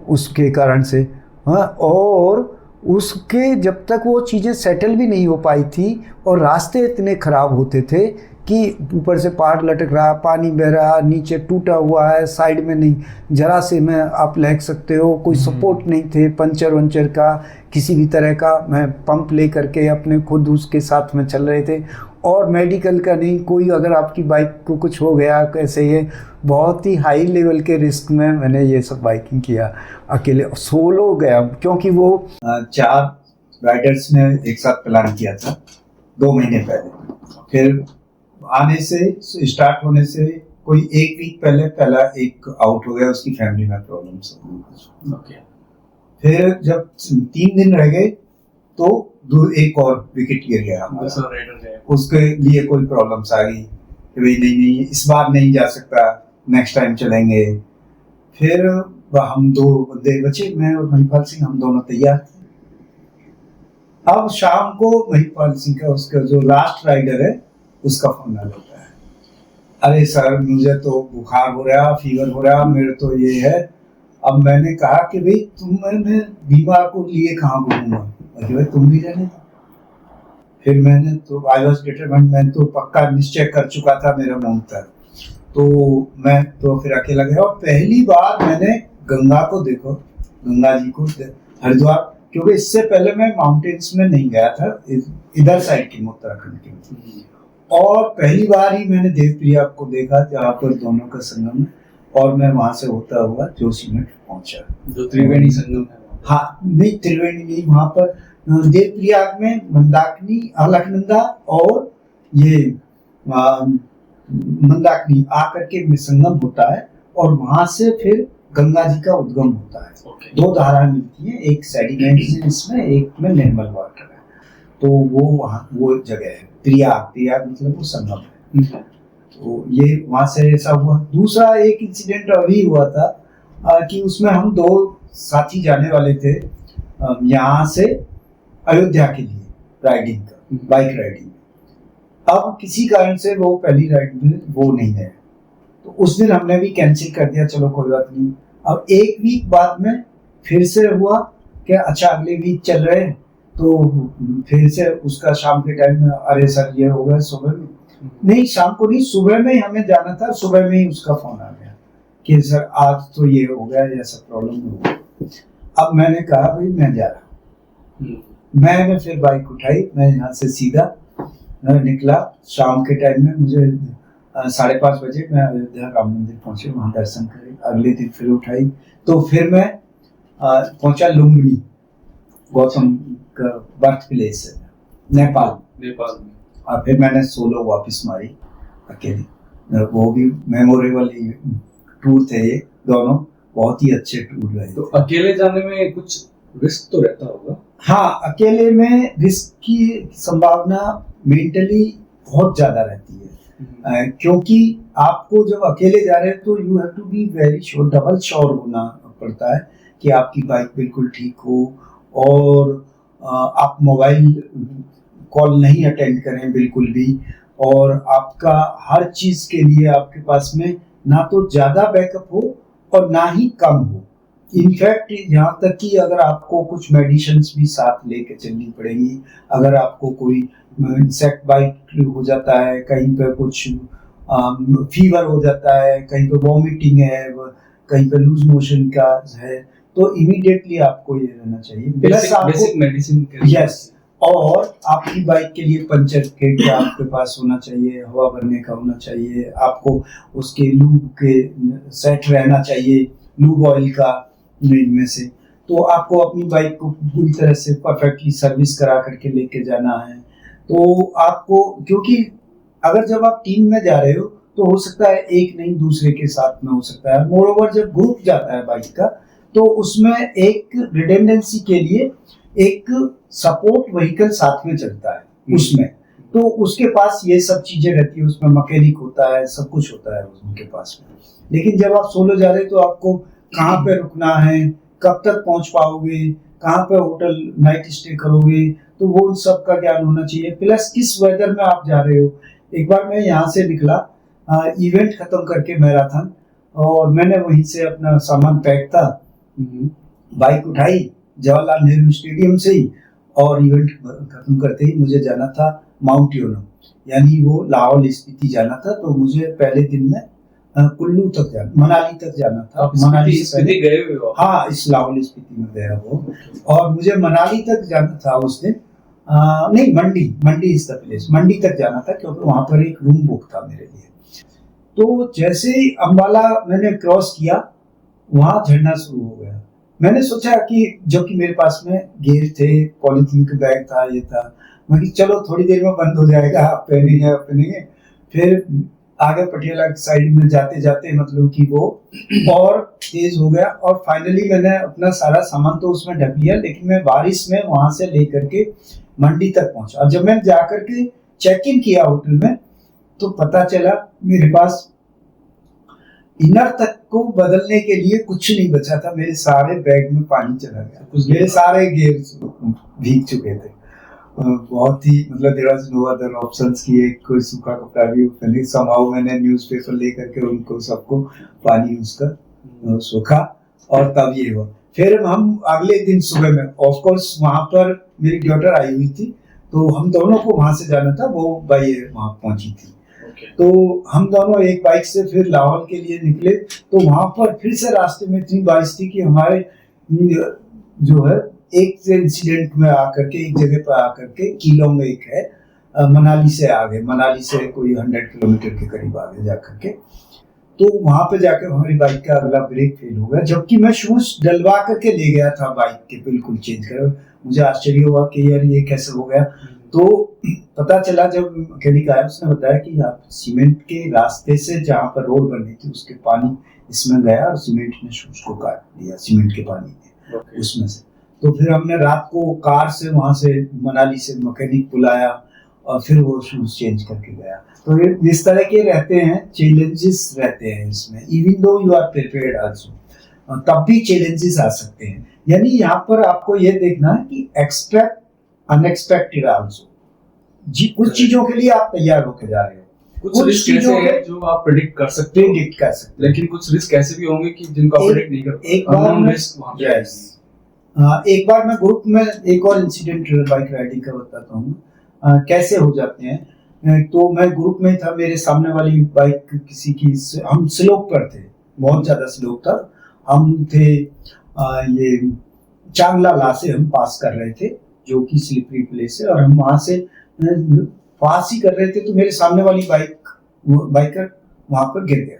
उसके कारण से। हाँ, और उसके जब तक वो चीज़ें सेटल भी नहीं हो पाई थी, और रास्ते इतने ख़राब होते थे कि ऊपर से पहाड़ लटक रहा, पानी बह रहा, नीचे टूटा हुआ है, साइड में नहीं जरा से में आप लहक सकते हो, कोई सपोर्ट नहीं थे, पंचर वंचर का किसी भी तरह का। मैं पंप ले करके अपने खुद उसके साथ में चल रहे थे, और मेडिकल का नहीं कोई, अगर आपकी बाइक को कुछ हो गया कैसे, ये बहुत ही हाई लेवल के रिस्क में मैंने ये सब बाइकिंग किया। अकेले सोलो गया, क्योंकि वो 4 राइडर्स ने एक साथ प्लान किया था 2 महीने पहले। फिर आने से, स्टार्ट होने से कोई 1 वीक पहले पहला एक आउट हो गया, उसकी फैमिली में प्रॉब्लम्स हो गई। फिर जब 3 दिन रह गए तो एक और विकेट गिर गया हमारा, उसके लिए कोई प्रॉब्लम्स आ गई कि भाई नहीं इस बार नहीं जा सकता, नेक्स्ट टाइम चलेंगे। फिर हम 2 बंदे बचे, मैं और महिपाल सिंह, हम दोनों तैयार थे। अब शाम को महिपाल सिंह का, उसका जो लास्ट राइडर है, उसका फोन आ जाता है, अरे सर मुझे तो बुखार हो रहा, फीवर हो रहा, मेरे तो ये है। अब मैंने कहा कि भाई मैं बीमार को लिए कहाँ घूमूंगा, भाई तुम भी रहने। फिर मैंने तो आई वॉज डिटरमाइंड, मैं तो पक्का निश्चय कर चुका था मेरा मन तक, तो मैं तो फिर अकेला गया। और पहली बार मैंने गंगा को देखो, गंगा जी को, हरिद्वार, क्योंकि इससे पहले मैं माउंटेन्स में नहीं गया था, इधर साइड की उत्तराखंड की। और पहली बार ही मैंने देवप्रिया को देखा जहाँ पर दोनों का संगम, और मैं वहां से होता हुआ जोशीमठ पहुंचा, जो त्रिवेणी संगम है। हाँ नहीं, त्रिवेणी नहीं, वहां पर देवप्रयाग में मंदाकिनी, अलकनंदा और ये मंदाकिनी आकर के संगम होता है, और वहां से फिर गंगा जी का उद्गम होता है। 2 धाराएं मिलती हैं, एक सेडिमेंट इसमें, एक में निर्मल वाटर है। तो वो वहाँ वो जगह है प्रयाग मतलब वो संगम है। तो ये वहां से ऐसा हुआ। दूसरा एक इंसिडेंट अभी हुआ था कि उसमें हम 2 साथी जाने वाले थे यहाँ से अयोध्या के लिए राइडिंग का, बाइक राइडिंग। अब किसी कारण से वो पहली राइड में वो नहीं गए, तो उस दिन हमने भी कैंसिल कर दिया, चलो कोई बात नहीं। अब 1 वीक बाद में फिर से हुआ कि अच्छा अगले वीक चल रहे हैं, तो फिर से उसका शाम के टाइम में, अरे सर ये हो गया सुबह में, नहीं शाम को नहीं, सुबह में ही हमें जाना था, सुबह में ही उसका फोन आ गया कि सर आज तो ये हो गया, ऐसा प्रॉब्लम हो गया। अब मैंने कहा भाई मैं जा रहा हूँ। मैंने फिर बाइक उठाई, मैं यहाँ से सीधा निकला। शाम के टाइम में मुझे 5:30 बजे मैं अयोध्या राम मंदिर पहुंचे, वहाँ दर्शन करे। अगले दिन फिर उठाई, तो फिर मैं पहुंचा लुम्बिनी, गौतम बर्थ प्लेस है नेपाल में। और फिर मैंने सोलो वापस मारी अकेले। वो भी मेमोरेबल टूर थे ये दोनों, बहुत ही अच्छे टूर रहे। तो अकेले जाने में कुछ रिस्क तो रहता होगा? हाँ, अकेले में रिस्क की संभावना मेंटली बहुत ज्यादा रहती है, क्योंकि आपको जब अकेले जा रहे हैं तो you have to be very sure, double sure होना पड़ता है कि आपकी बाइक बिल्कुल ठीक हो, और आप मोबाइल कॉल नहीं अटेंड करें बिल्कुल भी, और आपका हर चीज के लिए आपके पास में ना तो ज्यादा बैकअप हो और ना ही कम हो। इनफैक्ट यहाँ तक कि अगर आपको कुछ मेडिसिन्स भी साथ लेके चलनी पड़ेंगी, अगर आपको कोई इंसेक्ट बाइट हो जाता है, कहीं पे कुछ फीवर हो जाता है, कहीं पे वॉमिटिंग है, कहीं पे लूज मोशन का है, तो इमीडिएटली आपको ये रहना चाहिए। Basic medicine. यस, और आपकी बाइक के लिए पंचर किट आपके पास होना चाहिए, हवा भरने का होना चाहिए, आपको उसके लूब के सेट रहना चाहिए, लूब ऑयल का इनमें से। तो आपको अपनी बाइक को पूरी तरह से परफेक्टली सर्विस करा करके लेके जाना है। तो आपको, क्योंकि अगर जब आप टीम में जा रहे हो तो हो सकता है एक नहीं दूसरे के साथ में हो सकता है। मोरओवर जब ग्रुप जाता है बाइक का तो उसमें एक रिडेंडेंसी के लिए एक सपोर्ट व्हीकल साथ में चलता है उसमें, तो उसके पास ये सब चीजें रहती है, उसमें मैकेनिक होता है, सब कुछ होता है उनके पास में। लेकिन जब आप सोलो जा रहे हो तो आपको कहाँ पे रुकना है, कब तक पहुंच पाओगे, कहाँ पे होटल नाइट स्टे करोगे, तो वो सब का ज्ञान होना चाहिए। प्लस किस वेदर में आप जा रहे हो। एक बार मैं यहाँ से निकला इवेंट खत्म करके मैराथन, और मैंने वहीं से अपना सामान पैक था, बाइक उठाई जवाहरलाल नेहरू स्टेडियम से ही, और इवेंट खत्म करते ही मुझे जाना था माउंट योनो, यानी वो लाहौल स्पीति जाना था। तो मुझे पहले दिन में कुल्लू तक जाना, मनाली तक जाना था। मनाली स्पीति गए हुए हो? हाँ, इस लाहौल स्पीति में गया वो, और मुझे मनाली तक जाना था उस दिन। नहीं, मंडी इज द प्लेस, मंडी तक जाना था, क्योंकि वहां पर एक रूम बुक था मेरे लिए। तो जैसे ही अम्बाला मैंने क्रॉस किया, वहां झरना शुरू हो गया। मैंने सोचा कि, जो कि मेरे पास में गियर थे, पॉलीथीन का बैग था, ये था, मैं चलो थोड़ी देर में बंद हो जाएगा, आप पहनेंगे। फिर आगे पटियाला की साइड में जाते जाते मतलब कि वो और तेज हो गया, और फाइनली मैंने अपना सारा सामान तो उसमें ढक लिया, लेकिन मैं बारिश में वहां से लेकर के मंडी तक पहुंचा। और जब मैं जाकर के चेक इन किया होटल में, तो पता चला मेरे पास इनर तक को बदलने के लिए कुछ नहीं बचा था। मेरे सारे बैग में पानी चला गया, मेरे सारे गियर भीग चुके थे। बहुत ही मतलब there was no other options कि एक कोई सूखा कपड़ा भी पहले समाओ मैंने न्यूज़पेपर लेकर के उनको सबको पानी उसका सूखा, और तब ये हुआ। फिर हम अगले दिन सुबह में, ऑफ कोर्स वहां पर मेरी डॉटर आई हुई थी, तो हम दोनों को वहां से जाना था, वो बाई वहां पहुंची थी। तो हम दोनों एक बाइक से फिर लाहौल के लिए निकले। तो वहां पर फिर से रास्ते में इतनी बारिश थी कि हमारे जो है एक इंसिडेंट में आकर के, एक जगह पर आकर के, कीलोंग एक है, मनाली से आगे, मनाली से कोई 100 किलोमीटर के करीब आगे जाकर के, तो वहां पे जाकर हमारी बाइक का अगला ब्रेक फेल हो गया, जबकि मैं शूज डलवा करके ले गया था बाइक के, बिल्कुल चेंज कर। मुझे आश्चर्य हुआ कि यार ये कैसे हो गया। तो पता चला जब मैकेनिक आया, उसने बताया कि आप सीमेंट के रास्ते से जहाँ पर रोड बनी थी उसके पानी इसमें गया और सीमेंट ने शूज को काट दिया, सीमेंट के पानी ने उसमें से। तो फिर हमने रात को कार से वहां से मनाली से मैकेनिक बुलाया और फिर वो शूज चेंज करके गया। तो इस तरह के रहते हैं, चैलेंजेस रहते हैं इसमें, even though you are prepared also, तब भी चैलेंजेस आ सकते हैं। यानी यहाँ पर आपको ये देखना है कि एक्सपेक्ट अनएक्सपेक्टेड आल्सो। जी, कुछ चीजों के लिए आप तैयार होकर जा रहे हो, कुछ रिस्क ऐसे हैं जो आप प्रेडिक्ट कर सकते हो, लेकिन कुछ रिस्क ऐसे भी होंगे कि जिनको आप प्रेडिक्ट नहीं कर पाते। एक बार मैं ग्रुप में एक और इंसिडेंट बाइक राइडिंग का बताता हूँ कैसे हो जाते हैं। तो मैं ग्रुप में था, मेरे सामने वाली बाइक किसी की, हम स्लोप पर थे, बहुत ज्यादा स्लोप था। हम थे ये चांगला ला से हम पास कर रहे थे, जो कि स्लिपरी प्लेस है, और हम वहां से पास ही कर रहे थे। तो मेरे सामने वाली बाइकर वहां पर गिर गया।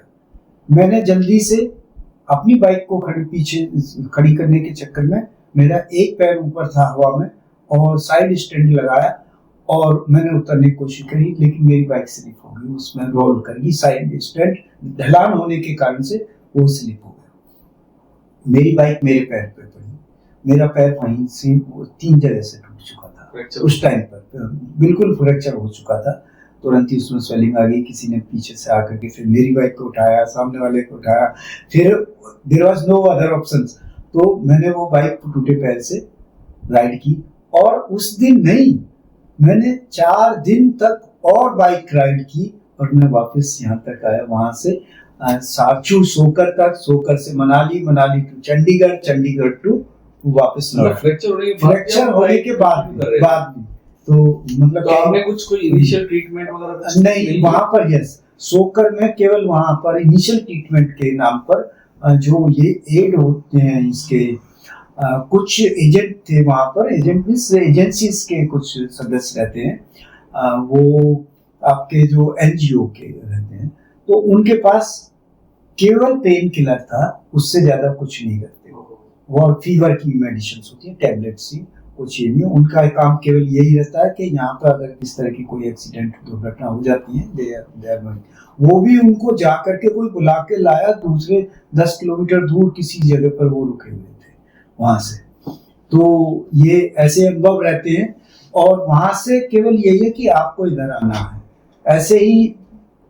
मैंने जल्दी से अपनी बाइक को पीछे खड़ी करने के चक्कर में मेरा एक पैर ऊपर था हवा में और साइड स्टैंड लगाया और मैंने उतरने की कोशिश करी, लेकिन मेरी बाइक स्लिप हो गई, उसमें रोल कर गई। साइड स्टैंड ढलान होने के कारण से वो स्लिप हो गया। मेरी बाइक मेरे पैर पे पड़ी, मेरा पैर वहीं से 3 जगह से टूट चुका था उस टाइम पर, बिल्कुल फ्रैक्चर हो चुका था। तुरंत ही उसमें स्वेलिंग आ गई। किसी ने पीछे से आकर के फिर मेरी बाइक को उठाया, सामने वाले को उठाया, फिर there was no other options. तो मैंने वो बाइक टूटे पैर से राइड की, और उस दिन नहीं, मैंने 4 दिन तक और बाइक राइड की, और मैं वापस यहाँ तक आया। वहां से साचू सोकर तक, सोकर से मनाली, मनाली टू चंडीगढ़, चंडीगढ़ टू वापस लौटा। फ्रैक्चर होने के बाद भी तो मतलब तो आपने कुछ कोई इनिशियल ट्रीटमेंट वगैरह नहीं वहां पर? यस, सोकर में केवल वहां पर इनिशियल ट्रीटमेंट के नाम पर जो ये एड होते हैं इसके कुछ एजेंट थे वहां पर। एजेंट मींस एजेंसीज के कुछ सदस्य रहते हैं, वो आपके जो एनजीओ के रहते हैं, तो उनके पास केवल पेन किलर था, उससे ज्यादा कुछ नहीं करते वो। और फीवर की मेडिसिन होती है, टैबलेट्स ही, कुछ ये नहीं। उनका काम केवल यही रहता है कि यहाँ पर अगर इस तरह की कोई एक्सीडेंट दुर्घटना हो जाती है, वो भी उनको जा करके कोई बुला के लाया, दूसरे 10 किलोमीटर दूर किसी जगह पर वो रुके हुए थे वहां से। तो ये ऐसे अनुभव रहते हैं, और वहां से केवल यही है कि आपको इधर आना है, ऐसे ही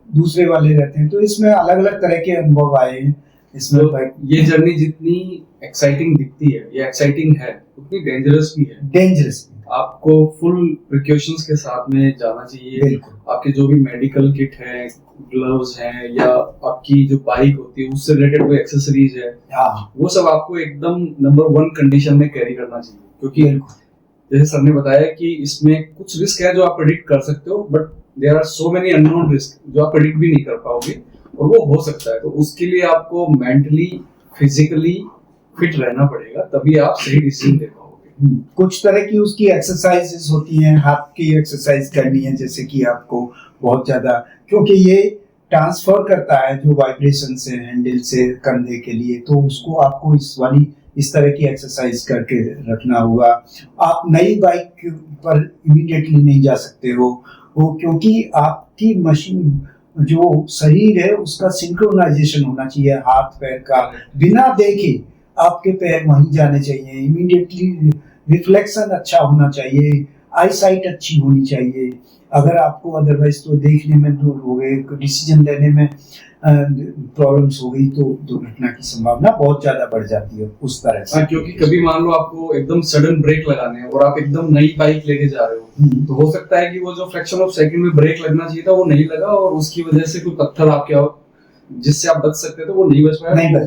दूसरे वाले रहते हैं। तो इसमें अलग अलग तरह के अनुभव आए हैं इसमें। तो ये जर्नी जितनी एक्साइटिंग दिखती है, ये एक्साइटिंग है, उतनी डेंजरस भी है। डेंजरस आपको फुल प्रिकॉशंस के साथ में जाना चाहिए। आपके जो भी मेडिकल किट है, ग्लव्स हैं, या आपकी जो बाइक होती है उससे रिलेटेड कोई एक्सेसरीज है, वो सब आपको एकदम नंबर 1 कंडीशन में कैरी करना चाहिए। क्योंकि जैसे सर ने बताया कि इसमें कुछ रिस्क है जो आप प्रेडिक्ट कर सकते हो, but there are so many unknown risk जो आप प्रेडिक्ट भी नहीं कर पाओगे, और वो हो सकता है। तो उसके लिए आपको मेंटली, फिजिकली फिट रहना पड़ेगा, तभी आप सही डिसीजन ले पाओगे। कुछ तरह की उसकी एक्सरसाइजेस होती हैं, हाथ की एक्सरसाइज करनी है, जैसे कि आपको बहुत ज्यादा, क्योंकि ये ट्रांसफर करता है जो वाइब्रेशन से हैंडल से कंधे के लिए, तो उसको आपको इस तरह की एक्सरसाइज करके रखना होगा। आप नई बाइक पर इमीडिएटली नहीं जा सकते हो, वो क्योंकि आपकी मशीन जो शरीर है उसका सिंक्रोनाइजेशन होना चाहिए, हाथ पैर का, बिना देखे आपके पैर वहीं जाने चाहिए। इमीडिएटली रिफ्लेक्शन अच्छा होना चाहिए, आई साइट अच्छी होनी चाहिए। अगर आपको अदरवाइज तो देखने में दूर हो गए, डिसीजन लेने में प्रॉब्लम्स हो गई, तो दुर्घटना की संभावना बहुत ज्यादा बढ़ जाती है उस तरह से। क्योंकि कभी मान लो आपको एकदम सडन ब्रेक लगाने हैं और आप एकदम नई बाइक लेके जा रहे हो, तो हो सकता है कि वो जो फ्रैक्शन ऑफ सेकंड में ब्रेक लगना चाहिए था वो नहीं लगा, और उसकी वजह से कोई पत्थर आपके, जिससे आप बच सकते थे, वो नहीं बच पाया,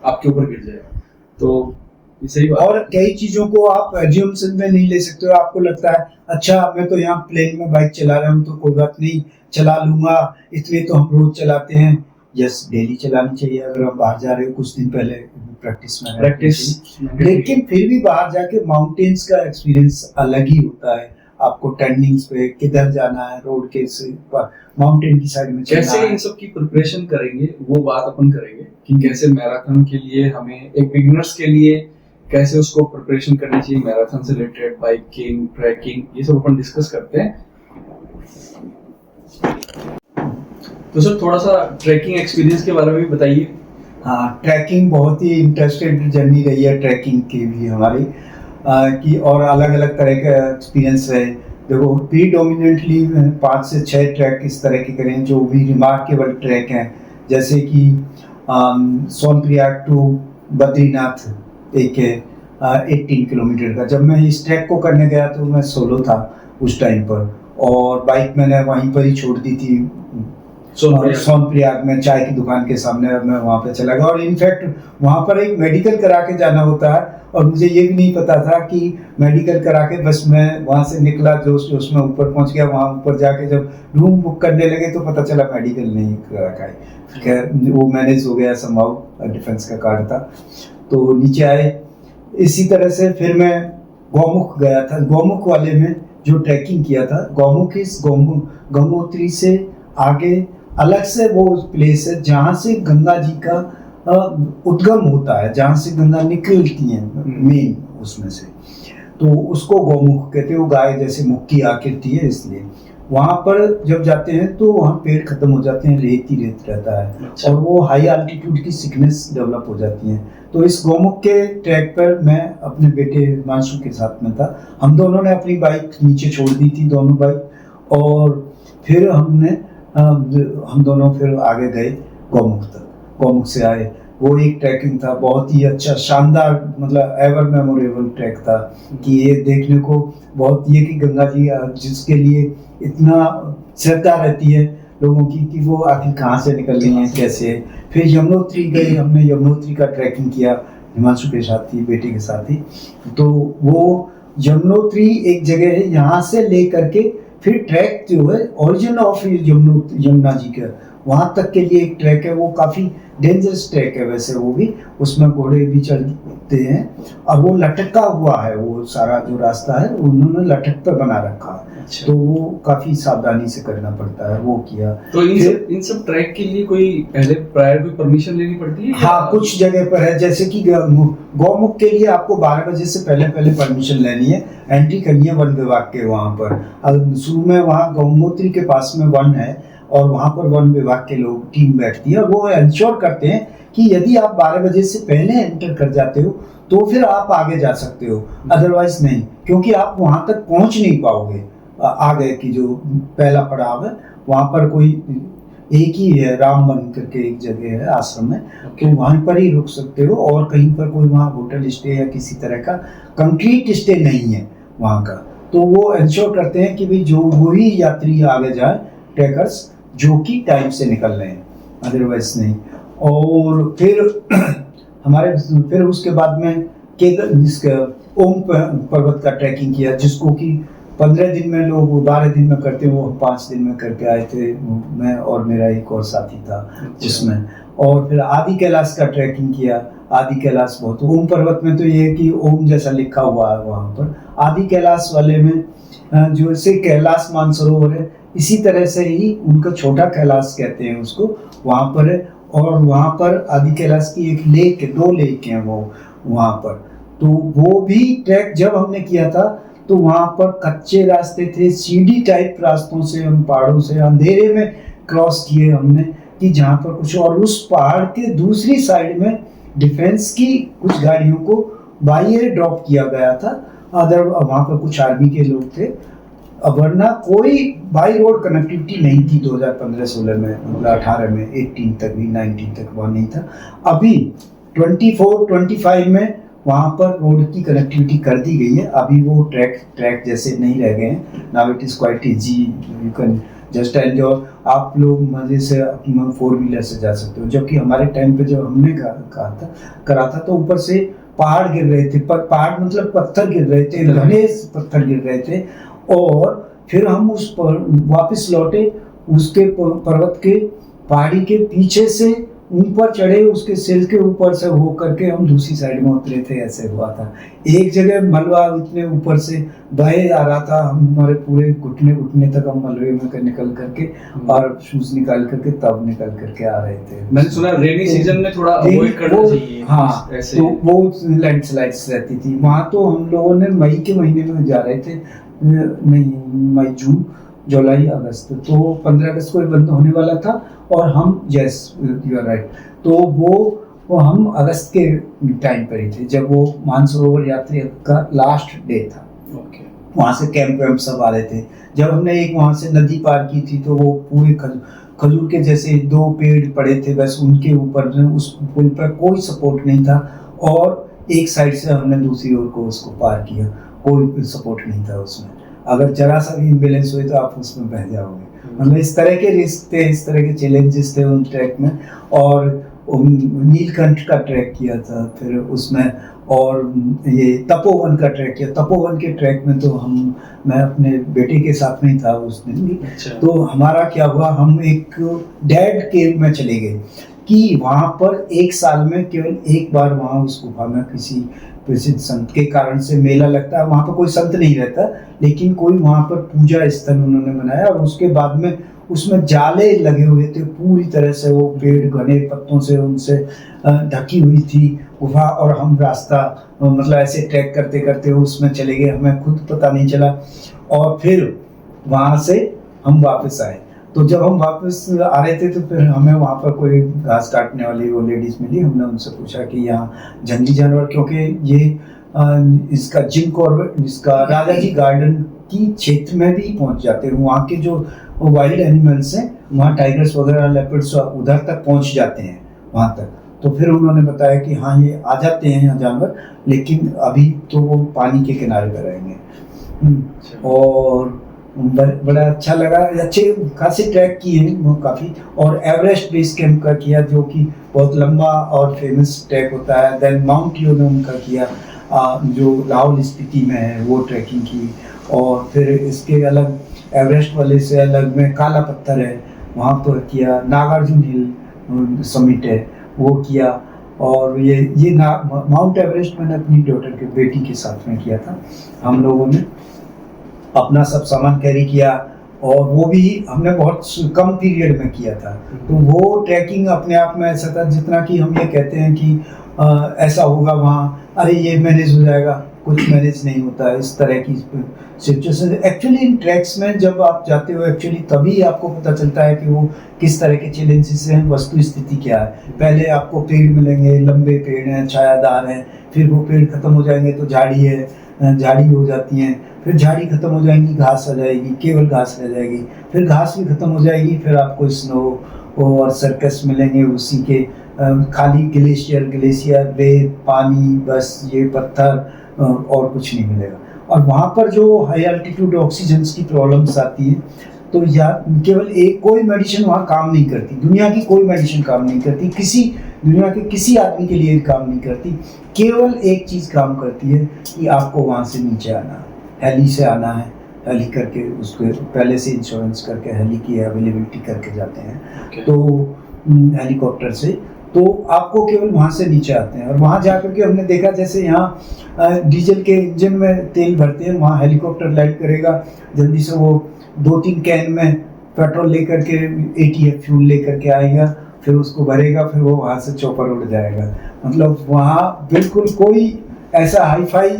आपके ऊपर गिर जाएगा। तो सही बात। और कई चीजों को आप एज्यूम्शन में नहीं ले सकते हो। आपको लगता है अच्छा मैं तो यहाँ प्लेन में बाइक चला रहा हूँ तो कोई बात नहीं, चला लूंगा, इतने तो हम रोज चलाते हैं। यस, डेली चलानी चाहिए। अगर आप बाहर जा रहे हो, कुछ दिन पहले प्रैक्टिस, लेकिन फिर भी बाहर जाके माउंटेन्स का एक्सपीरियंस अलग ही होता है। आपको टर्निंग्स पे किधर जाना है, रोड के माउंटेन की साइड में कैसे इन सब की प्रिपरेशन करेंगे, वो बात अपन करेंगे कि कैसे मैराथन के लिए हमें, एक बिगिनर्स के लिए कैसे उसको प्रिपरेशन करनी चाहिए, मैराथन से रिलेटेड, बाइकिंग, ट्रैकिंग, ये सब अपन डिस्कस करते हैं। तो सर थोड़ा सा ट्रैकिंग एक्सपीरियंस के बारे में भी बताइए। हाँ, ट्रैकिंग बहुत ही इंटरेस्टेड जर्नी रही है ट्रैकिंग की भी हमारी, कि और अलग अलग तरह का एक्सपीरियंस है। देखो, प्रीडोमिनेंटली 5 से 6 ट्रैक इस तरह के करें जो भी रिमार्केबल ट्रैक हैं, जैसे कि सोनप्रयाग टू बद्रीनाथ एक है 18 किलोमीटर का। जब मैं इस ट्रैक को करने गया तो मैं सोलो था उस टाइम पर, और बाइक मैंने वहीं पर ही छोड़ दी थी सोनप्रयाग में, चाय की दुकान के सामने। मैं वहाँ पे चला गया, और इनफैक्ट वहाँ पर एक मेडिकल करा के जाना होता है, और मुझे ये भी नहीं पता था कि मेडिकल करा के बस मैं वहाँ से निकला, जोश में ऊपर पहुँच गया। वहाँ ऊपर जाके जब रूम बुक करने लगे तो पता चला मेडिकल नहीं करा है। खैर वो मैनेज हो गया, संभव डिफेंस का कार्ड था, तो नीचे आए। इसी तरह से फिर मैं गौमुख गया था। गौमुख वाले में जो ट्रैकिंग किया था, गौमुख इस गंगोत्री से आगे अलग से वो प्लेस है जहाँ से गंगा जी का उद्गम होता है, जहाँ से गंगा निकलती है मेन उसमें से। तो उसको गौमुख कहते हैं, वो गाय जैसे मुख की आकृति है इसलिए। वहाँ पर जब जाते हैं तो वहाँ पेड़ खत्म हो जाते हैं, रेत ही रेत रहता है। अच्छा। और वो हाई एल्टीट्यूड की सिकनेस डेवलप हो जाती है। तो इस गौमुख के ट्रैक पर मैं अपने बेटे हिमांशु के साथ में था। हम दोनों ने अपनी बाइक नीचे छोड़ दी थी, दोनों बाइक, और फिर हम दोनों फिर आगे गए गौमुख तक। गौमुख से आए, वो एक ट्रैकिंग था, बहुत ही अच्छा शानदार, मतलब एवर मेमोरेबल ट्रैक था कि ये देखने को बहुत, ये कि गंगा जी जिसके लिए इतना श्रद्धा रहती है लोगों की कि वो आखिर कहाँ से निकल रही हैं, कैसे। फिर यमुनोत्री गए, हमने यमुनोत्री का ट्रैकिंग किया हिमांशु के साथ ही, बेटे के साथ ही। तो वो यमुनोत्री एक जगह है, यहाँ से ले करके फिर ट्रैक जो है ओरिजिन ऑफ यमुना जी का, वहाँ तक के लिए एक ट्रैक है। वो काफ़ी डेंजरस ट्रैक है वैसे वो भी, उसमें घोड़े भी चलते हैं। और वो लटका हुआ है, वो सारा जो रास्ता है उन्होंने लटक पर बना रखा है। अच्छा। तो वो काफ़ी सावधानी से करना पड़ता है, वो किया। तो इन सब ट्रैक के लिए कोई पहले प्रायर कोई परमिशन लेनी पड़ती है? हाँ, कुछ जगह पर है, जैसे कि गौमुख के लिए आपको 12 बजे से पहले परमिशन लेनी है, एंट्री करनी है वन विभाग के वहाँ पर। शुरू में वहाँ गौमूत्री के पास में वन है और वहाँ पर वन विभाग के लोग टीम बैठती है और वो इंश्योर करते हैं कि यदि आप 12 बजे से पहले एंटर कर जाते हो तो फिर आप आगे जा सकते हो, अदरवाइज नहीं, क्योंकि आप वहाँ तक पहुँच नहीं पाओगे। आगे की जो पहला पड़ाव है वहाँ पर कोई एक ही है, राम वन करके एक जगह है आश्रम में, तो वहाँ पर ही रुक सकते हो और कहीं पर कोई वहाँ होटल स्टे या किसी तरह का कंक्रीट स्टे नहीं है वहाँ का। तो वो इंश्योर करते हैं कि भाई जो वही यात्री आगे जाए, ट्रैकर्स जो कि टाइम से निकल रहे हैं, अदरवाइज नहीं। और फिर उसके बाद में ओम पर्वत का ट्रैकिंग किया, जिसको कि 15 दिन में लोग 12 दिन में करते हैं, वो 5 दिन में करके आए थे, मैं और मेरा एक और साथी था उसमें। और फिर आदि कैलाश का ट्रैकिंग किया। आदि कैलाश बहुत, ओम पर्वत में तो ये है कि ओम जैसा लिखा हुआ है वहाँ पर। आदि कैलाश वाले में जो से कैलाश मानसरोवर है, इसी तरह से ही उनका छोटा कैलाश कहते हैं उसको, वहाँ पर है। और वहाँ पर आदि कैलाश की एक लेक है, 2 लेक हैं वो वहाँ पर। तो वो भी ट्रैक जब हमने किया था तो वहाँ पर कच्चे रास्ते थे, सीढ़ी टाइप रास्तों से हम पहाड़ों से अंधेरे में क्रॉस किए हमने, कि जहाँ पर कुछ, और उस पहाड़ के दूसरी साइड में डिफेंस की कुछ गाड़ियों को बाई एयर ड्रॉप किया गया था। अदर वहाँ पर कुछ आर्मी के लोग थे, वरना कोई बाई रोड कनेक्टिविटी नहीं थी 2015-16 में, मतलब 18 में, 18 तक भी, 19 तक वहाँ नहीं था। अभी 24-25 में वहाँ पर रोड की कनेक्टिविटी कर दी गई है। अभी वो ट्रैक जैसे नहीं रह गए हैं। Now it is quite easy, you can just enjoy. आप लोग मज़े से 4 व्हीलर से जा सकते हो, जबकि हमारे टाइम पे जब हमने करा था तो ऊपर से पहाड़ गिर रहे थे, पहाड़ मतलब पत्थर गिर रहे थे, घने पत्थर गिर रहे थे। और फिर हम उस पर वापस लौटे, उसके पर्वत के पहाड़ी के पीछे से ऊपर चढ़े, उसके सिल के ऊपर से हो करके हम दूसरी साइड में उतरे थे। ऐसे हुआ था। एक जगह मलबा इतने ऊपर से बहे आ रहा था, हमारे पूरे घुटने तक हम मलबे में निकल करके और शूज निकाल करके तब निकल करके आ रहे थे। मैंने सुना रेनी सीजन में थोड़ा अवॉइड करना चाहिए। हाँ, ऐसे तो वो लैंडस्लाइड्स रहती थी वहाँ। तो हम लोगों ने मई के महीने में जा रहे थे, नहीं मई, जून, जुलाई, अगस्त, तो 15 अगस्त को बंद होने वाला था। और हम, यस यू आर राइट, तो वो हम अगस्त के टाइम पर ही थे, जब वो मानसरोवर यात्रा का लास्ट डे था। ओके। वहाँ से कैंप वैम्प सब आ रहे थे। जब हमने एक वहाँ से नदी पार की थी तो वो पूरे खजूर के जैसे 2 पेड़ पड़े थे, बस उनके ऊपर उस पुल पर कोई सपोर्ट नहीं था, और एक साइड से हमने दूसरी ओर को उसको पार किया, कोई सपोर्ट नहीं था उसमें। अगर जरा सा भी इम्बेलेंस हुए तो आप उसमें बह जाओगे। मतलब इस तरह के रिस्क थे, इस तरह के चैलेंजेस थे उन ट्रैक में। और नीलकंठ का ट्रैक किया था फिर उसमें, और ये तपोवन का ट्रैक किया। तपोवन के ट्रैक में तो मैं अपने बेटे के साथ में था उस दिन भी। अच्छा। तो हमारा क्या हुआ, हम एक डेड केव में चले गए कि वहाँ पर 1 साल में केवल एक बार वहाँ उस गुफा में किसी प्रसिद्ध संत के कारण से मेला लगता है। वहाँ पर कोई संत नहीं रहता, लेकिन कोई वहाँ पर पूजा स्थल उन्होंने बनाया। और उसके बाद में उसमें जाले लगे हुए थे, पूरी तरह से वो पेड़ घने पत्तों से उनसे ढकी हुई थी। गुफा, और हम रास्ता मतलब ऐसे ट्रैक करते करते उसमें चले गए, हमें खुद पता नहीं चला। और फिर वहाँ से हम वापस आए। तो जब हम वापस आ रहे थे तो फिर हमें वहाँ पर कोई घास काटने वाली वो लेडीज़ मिली। हमने उनसे पूछा कि यहाँ जंगली जानवर, क्योंकि ये इसका जिम कॉर्बेट, इसका राजा जी गार्डन की क्षेत्र में भी पहुँच जाते हैं। वहाँ के जो वाइल्ड एनिमल्स हैं, वहाँ टाइगर्स वगैरह, लेपर्ड्स उधर तक पहुँच जाते हैं वहाँ तक। तो फिर उन्होंने बताया कि हाँ ये आ जाते हैं यहाँ जानवर, लेकिन अभी तो वो पानी के किनारे पर रहेंगे। और बड़ा अच्छा लगा, अच्छे खासे ट्रैक किए वो काफ़ी। और एवरेस्ट बेस कैंप का किया, जो कि बहुत लंबा और फेमस ट्रैक होता है। देन माउंट योनम का किया, जो लाहौल स्पीति में है, वो ट्रैकिंग की। और फिर इसके अलग एवरेस्ट वाले से अलग में काला पत्थर है, वहाँ पर किया। नागार्जुन हिल समिट है, वो किया। और ये माउंट एवरेस्ट मैंने अपनी डॉटर के बेटी के साथ में किया था। हम लोगों ने अपना सब सामान कैरी किया, और वो भी हमने बहुत कम पीरियड में किया था। तो वो ट्रैकिंग अपने आप में ऐसा था जितना कि हम ये कहते हैं कि ऐसा होगा वहाँ, अरे ये मैनेज हो जाएगा, कुछ मैनेज नहीं होता है। इस तरह की सिचुएशन एक्चुअली इन ट्रैक्स में जब आप जाते हो, एक्चुअली तभी आपको पता चलता है कि वो किस तरह के चैलेंजेस हैं, वस्तु स्थिति क्या है। पहले आपको पेड़ मिलेंगे, लंबे पेड़ हैं, छायादार हैं, फिर वो पेड़ खत्म हो जाएंगे तो झाड़ी है, झाड़ी हो जाती हैं, फिर झाड़ी खत्म हो जाएंगी, घास आ जाएगी, केवल घास रह जाएगी, फिर घास भी खत्म हो जाएगी, फिर आपको स्नो और सर्कस मिलेंगे उसी के, खाली ग्लेशियर, रेत, पानी, बस ये पत्थर, और कुछ नहीं मिलेगा। और वहाँ पर जो हाई एल्टीट्यूड ऑक्सीजन की प्रॉब्लम्स आती है, तो या केवल एक कोई मेडिसिन वहाँ काम नहीं करती, दुनिया की कोई मेडिसिन काम नहीं करती, दुनिया के किसी आदमी के लिए काम नहीं करती। केवल एक चीज़ काम करती है कि आपको वहाँ से नीचे आना है, हेली से आना है। हेली करके उसको पहले से इंश्योरेंस करके हेली की अवेलेबिलिटी करके जाते हैं। तो हेलीकॉप्टर से तो आपको केवल वहाँ से नीचे आते हैं। और वहाँ जा करके हमने देखा, जैसे यहाँ डीजल के इंजन में तेल भरते हैं, वहाँ हेलीकॉप्टर लैंड करेगा, जल्दी से वो 2-3 कैन में पेट्रोल लेकर के ATF फ्यूल लेकर के आएगा, फिर उसको भरेगा, फिर वो वहाँ से चौपर उड़ जाएगा। मतलब वहाँ बिल्कुल कोई ऐसा हाई फाई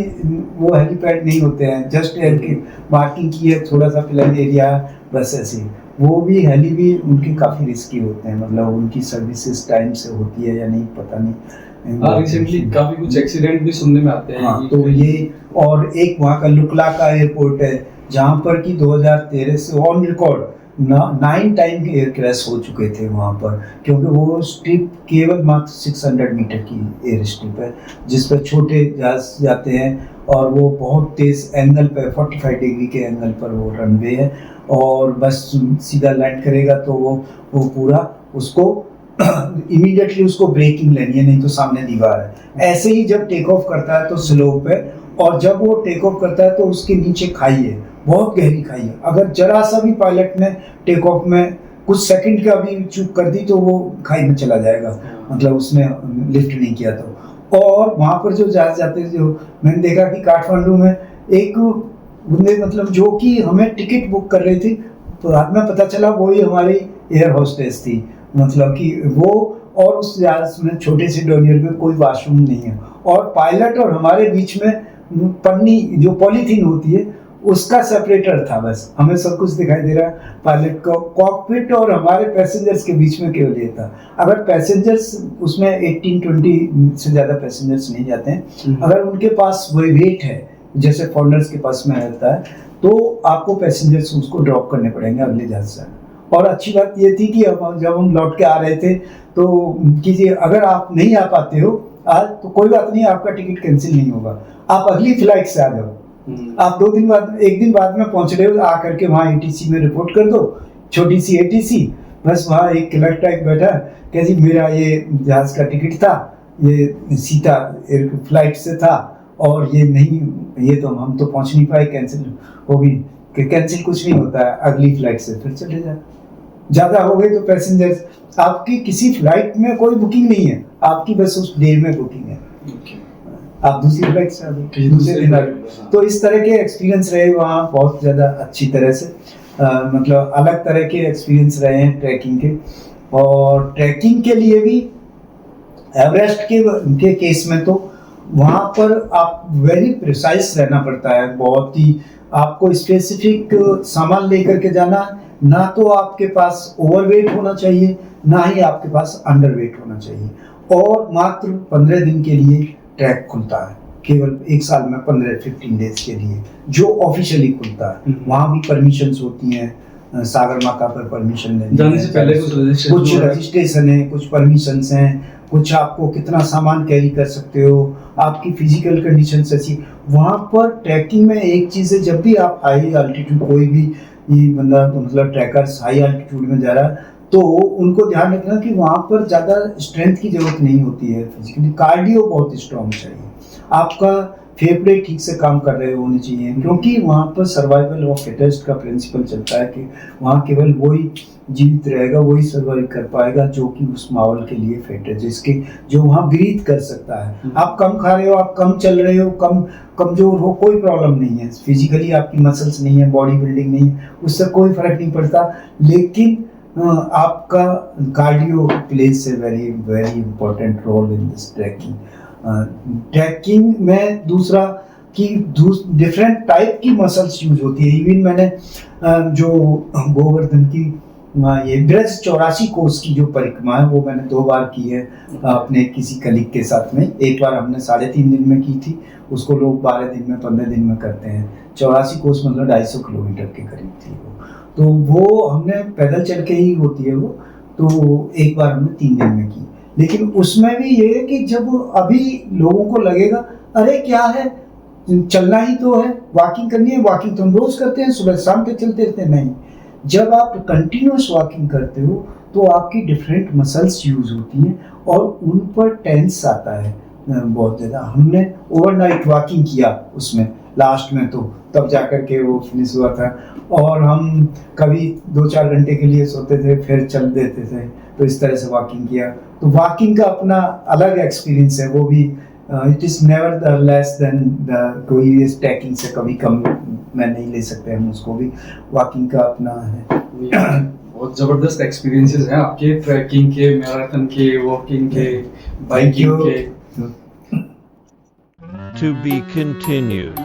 वो हेलीपैड नहीं होते हैं, जस्ट एयर की मार्किंग की है, थोड़ा सा प्लेन एरिया, बस ऐसे। वो भी हेली भी उनके काफ़ी रिस्की होते हैं, मतलब उनकी सर्विसेज टाइम से होती है या नहीं पता नहीं। हाँ, रिसेंटली काफ़ी कुछ एक्सीडेंट भी सुनने में आते हैं। हाँ, तो ये, और एक वहाँ का लुकलाका एयरपोर्ट है, जहाँ पर कि 2013 से ऑन रिकॉर्ड 9 टाइम के एयर क्रैश हो चुके थे वहाँ पर, क्योंकि वो स्ट्रिप केवल मात्र 600 मीटर की एयर स्ट्रिप है, जिस पर छोटे जहाज जाते हैं, और वो बहुत तेज एंगल पर 45 डिग्री के एंगल पर वो रनवे है, और बस सीधा लैंड करेगा तो वो पूरा उसको इमीडिएटली उसको ब्रेकिंग लेनी है, नहीं तो सामने दीवार है। ऐसे ही जब टेक ऑफ करता है तो स्लोप है, और जब वो टेक ऑफ करता है तो उसके नीचे खाई है, बहुत गहरी खाई है। अगर जरा सा भी पायलट ने टेक ऑफ में कुछ सेकंड का भी चूक कर दी तो वो खाई में चला जाएगा, मतलब उसने लिफ्ट नहीं किया तो। और वहाँ पर जो जहाज जाते हैं, जो मैंने देखा कि काठमांडू में एक बंदे, मतलब जो कि हमें टिकट बुक कर रही थी, तो बाद में पता चला वही हमारी एयर होस्टेस थी, मतलब कि वो, और उस जहाज में छोटे से डोनियर में कोई वॉशरूम नहीं है, और पायलट और हमारे बीच में पन्नी जो पॉलीथीन होती है उसका सेपरेटर था, बस हमें सब कुछ दिखाई दे रहा है। पायलट को कॉकपिट और हमारे पैसेंजर्स के बीच में केवल ये था। अगर पैसेंजर्स उसमें 18-20 से ज़्यादा पैसेंजर्स नहीं जाते हैं, अगर उनके पास वही वेट है जैसे फॉरनर्स के पास में रहता है, तो आपको पैसेंजर्स उसको ड्रॉप करने पड़ेंगे अगले जहाज से। और अच्छी बात ये थी कि जब हम लौट के आ रहे थे तो कीजिए, अगर आप नहीं आ पाते हो आज तो कोई बात नहीं, आपका टिकट कैंसिल नहीं होगा, आप अगली फ्लाइट से आ जाओ। आप 2 दिन बाद, 1 दिन बाद में पहुंच रहे हो, आकर के वहाँ ATC में रिपोर्ट कर दो, छोटी सी ATC, बस वहाँ एक क्लर्क टाइप बैठा, कह जी मेरा ये जहाज का टिकट था, ये सीता एयर फ्लाइट से था, और ये नहीं, ये तो हम तो पहुँच नहीं पाए, कैंसिल होगी। कैंसिल कुछ नहीं होता है, अगली फ्लाइट से फिर चले जाए। ज़्यादा हो गए तो पैसेंजर्स, आपकी किसी फ्लाइट में कोई बुकिंग नहीं है, आपकी बस उस डे में बुकिंग है, आप दूसरी फ्लाइट से आ गए, दूसरे दिन आ गए। तो इस तरह के एक्सपीरियंस रहे वहाँ बहुत ज़्यादा अच्छी तरह से, मतलब अलग तरह के एक्सपीरियंस रहे हैं ट्रैकिंग के। और ट्रैकिंग के लिए भी एवरेस्ट के केस में तो वहाँ पर आप वेरी प्रिसाइज रहना पड़ता है, बहुत ही आपको स्पेसिफिक सामान लेकर के जाना, ना तो आपके पास ओवरवेट होना चाहिए, ना ही आपके पास अंडरवेट होना चाहिए। और मात्र 15 दिन के लिए ट्रैक खुलता है, केवल एक साल में 15-15 डेज के लिए जो ऑफिशियली खुलता है। वहाँ भी परमिशंस होती हैं, सागर माता पर परमिशन जाने से पहले कुछ रजिस्ट्रेशन है, कुछ परमिशंस हैं, कुछ आपको कितना सामान कैरी कर सकते हो, आपकी फिजिकल कंडीशन ऐसी। वहाँ पर ट्रैकिंग में एक चीज़ है, जब भी आप हाई अल्टीट्यूड, कोई भी बंदा मतलब ट्रैकर्स हाई अल्टीट्यूड में जा रहा है, तो उनको ध्यान रखना कि वहाँ पर ज़्यादा स्ट्रेंथ की जरूरत नहीं होती है। फिजिकली कार्डियो बहुत स्ट्रॉन्ग चाहिए, आपका फेफड़े ठीक से काम कर रहे होने चाहिए, क्योंकि वहाँ पर सर्वाइवल ऑफ फिटेस्ट का प्रिंसिपल चलता है कि वहाँ केवल वही जीवित रहेगा, वही सर्वाइव कर पाएगा जो कि उस माहौल के लिए फिट है, जिसके जो वहाँ ब्रीथ कर सकता है। आप कम खा रहे हो, आप कम चल रहे हो, कमजोर हो, कोई प्रॉब्लम नहीं है, फिजिकली आपकी मसल्स नहीं है, बॉडी बिल्डिंग नहीं है, उससे कोई फर्क नहीं पड़ता। लेकिन आपका cardio plays a very very important role in this trekking. Trekking में दूसरा कि डिफरेंट टाइप की मसल्स यूज होती है। इवन मैंने जो गोवर्धन की ये ब्रज 84 कोस की जो परिक्रमा है वो मैंने 2 बार की है अपने किसी कलीग के साथ में। एक बार हमने 3.5 दिन में की थी, उसको लोग 12 दिन में 15 दिन में करते हैं। 84 कोस मतलब 250 किलोमीटर के करीब थी वो, तो वो हमने पैदल चल के ही होती है वो, तो एक बार हमने 3 दिन में की। लेकिन उसमें भी ये है कि जब अभी लोगों को लगेगा अरे क्या है, चलना ही तो है, वॉकिंग करनी है, वॉकिंग तो हम रोज करते हैं, सुबह शाम के चलते रहते हैं। नहीं, जब आप कंटिन्यूस वॉकिंग करते हो तो आपकी डिफरेंट मसल्स यूज होती हैं और उन पर टेंस आता है बहुत ज़्यादा। हमने ओवरनाइट वॉकिंग किया उसमें लास्ट में, तो तब जाकर के वो फिनिश हुआ था। और हम कभी 2-4 घंटे के लिए सोते थे, फिर चल देते थे, तो इस तरह से वॉकिंग किया। तो वॉकिंग का अपना अलग एक्सपीरियंस है, वो भी it is never the less than the कोई ट्रैकिंग से कभी कम मैं नहीं ले सकते हम उसको भी। वॉकिंग का अपना है। बहुत ज़बरदस्त एक्सपीरियंसेस हैं आपके, ट्रैकिंग के, मैराथन के, वॉकिंग के, बाइकिंग के। To be continued.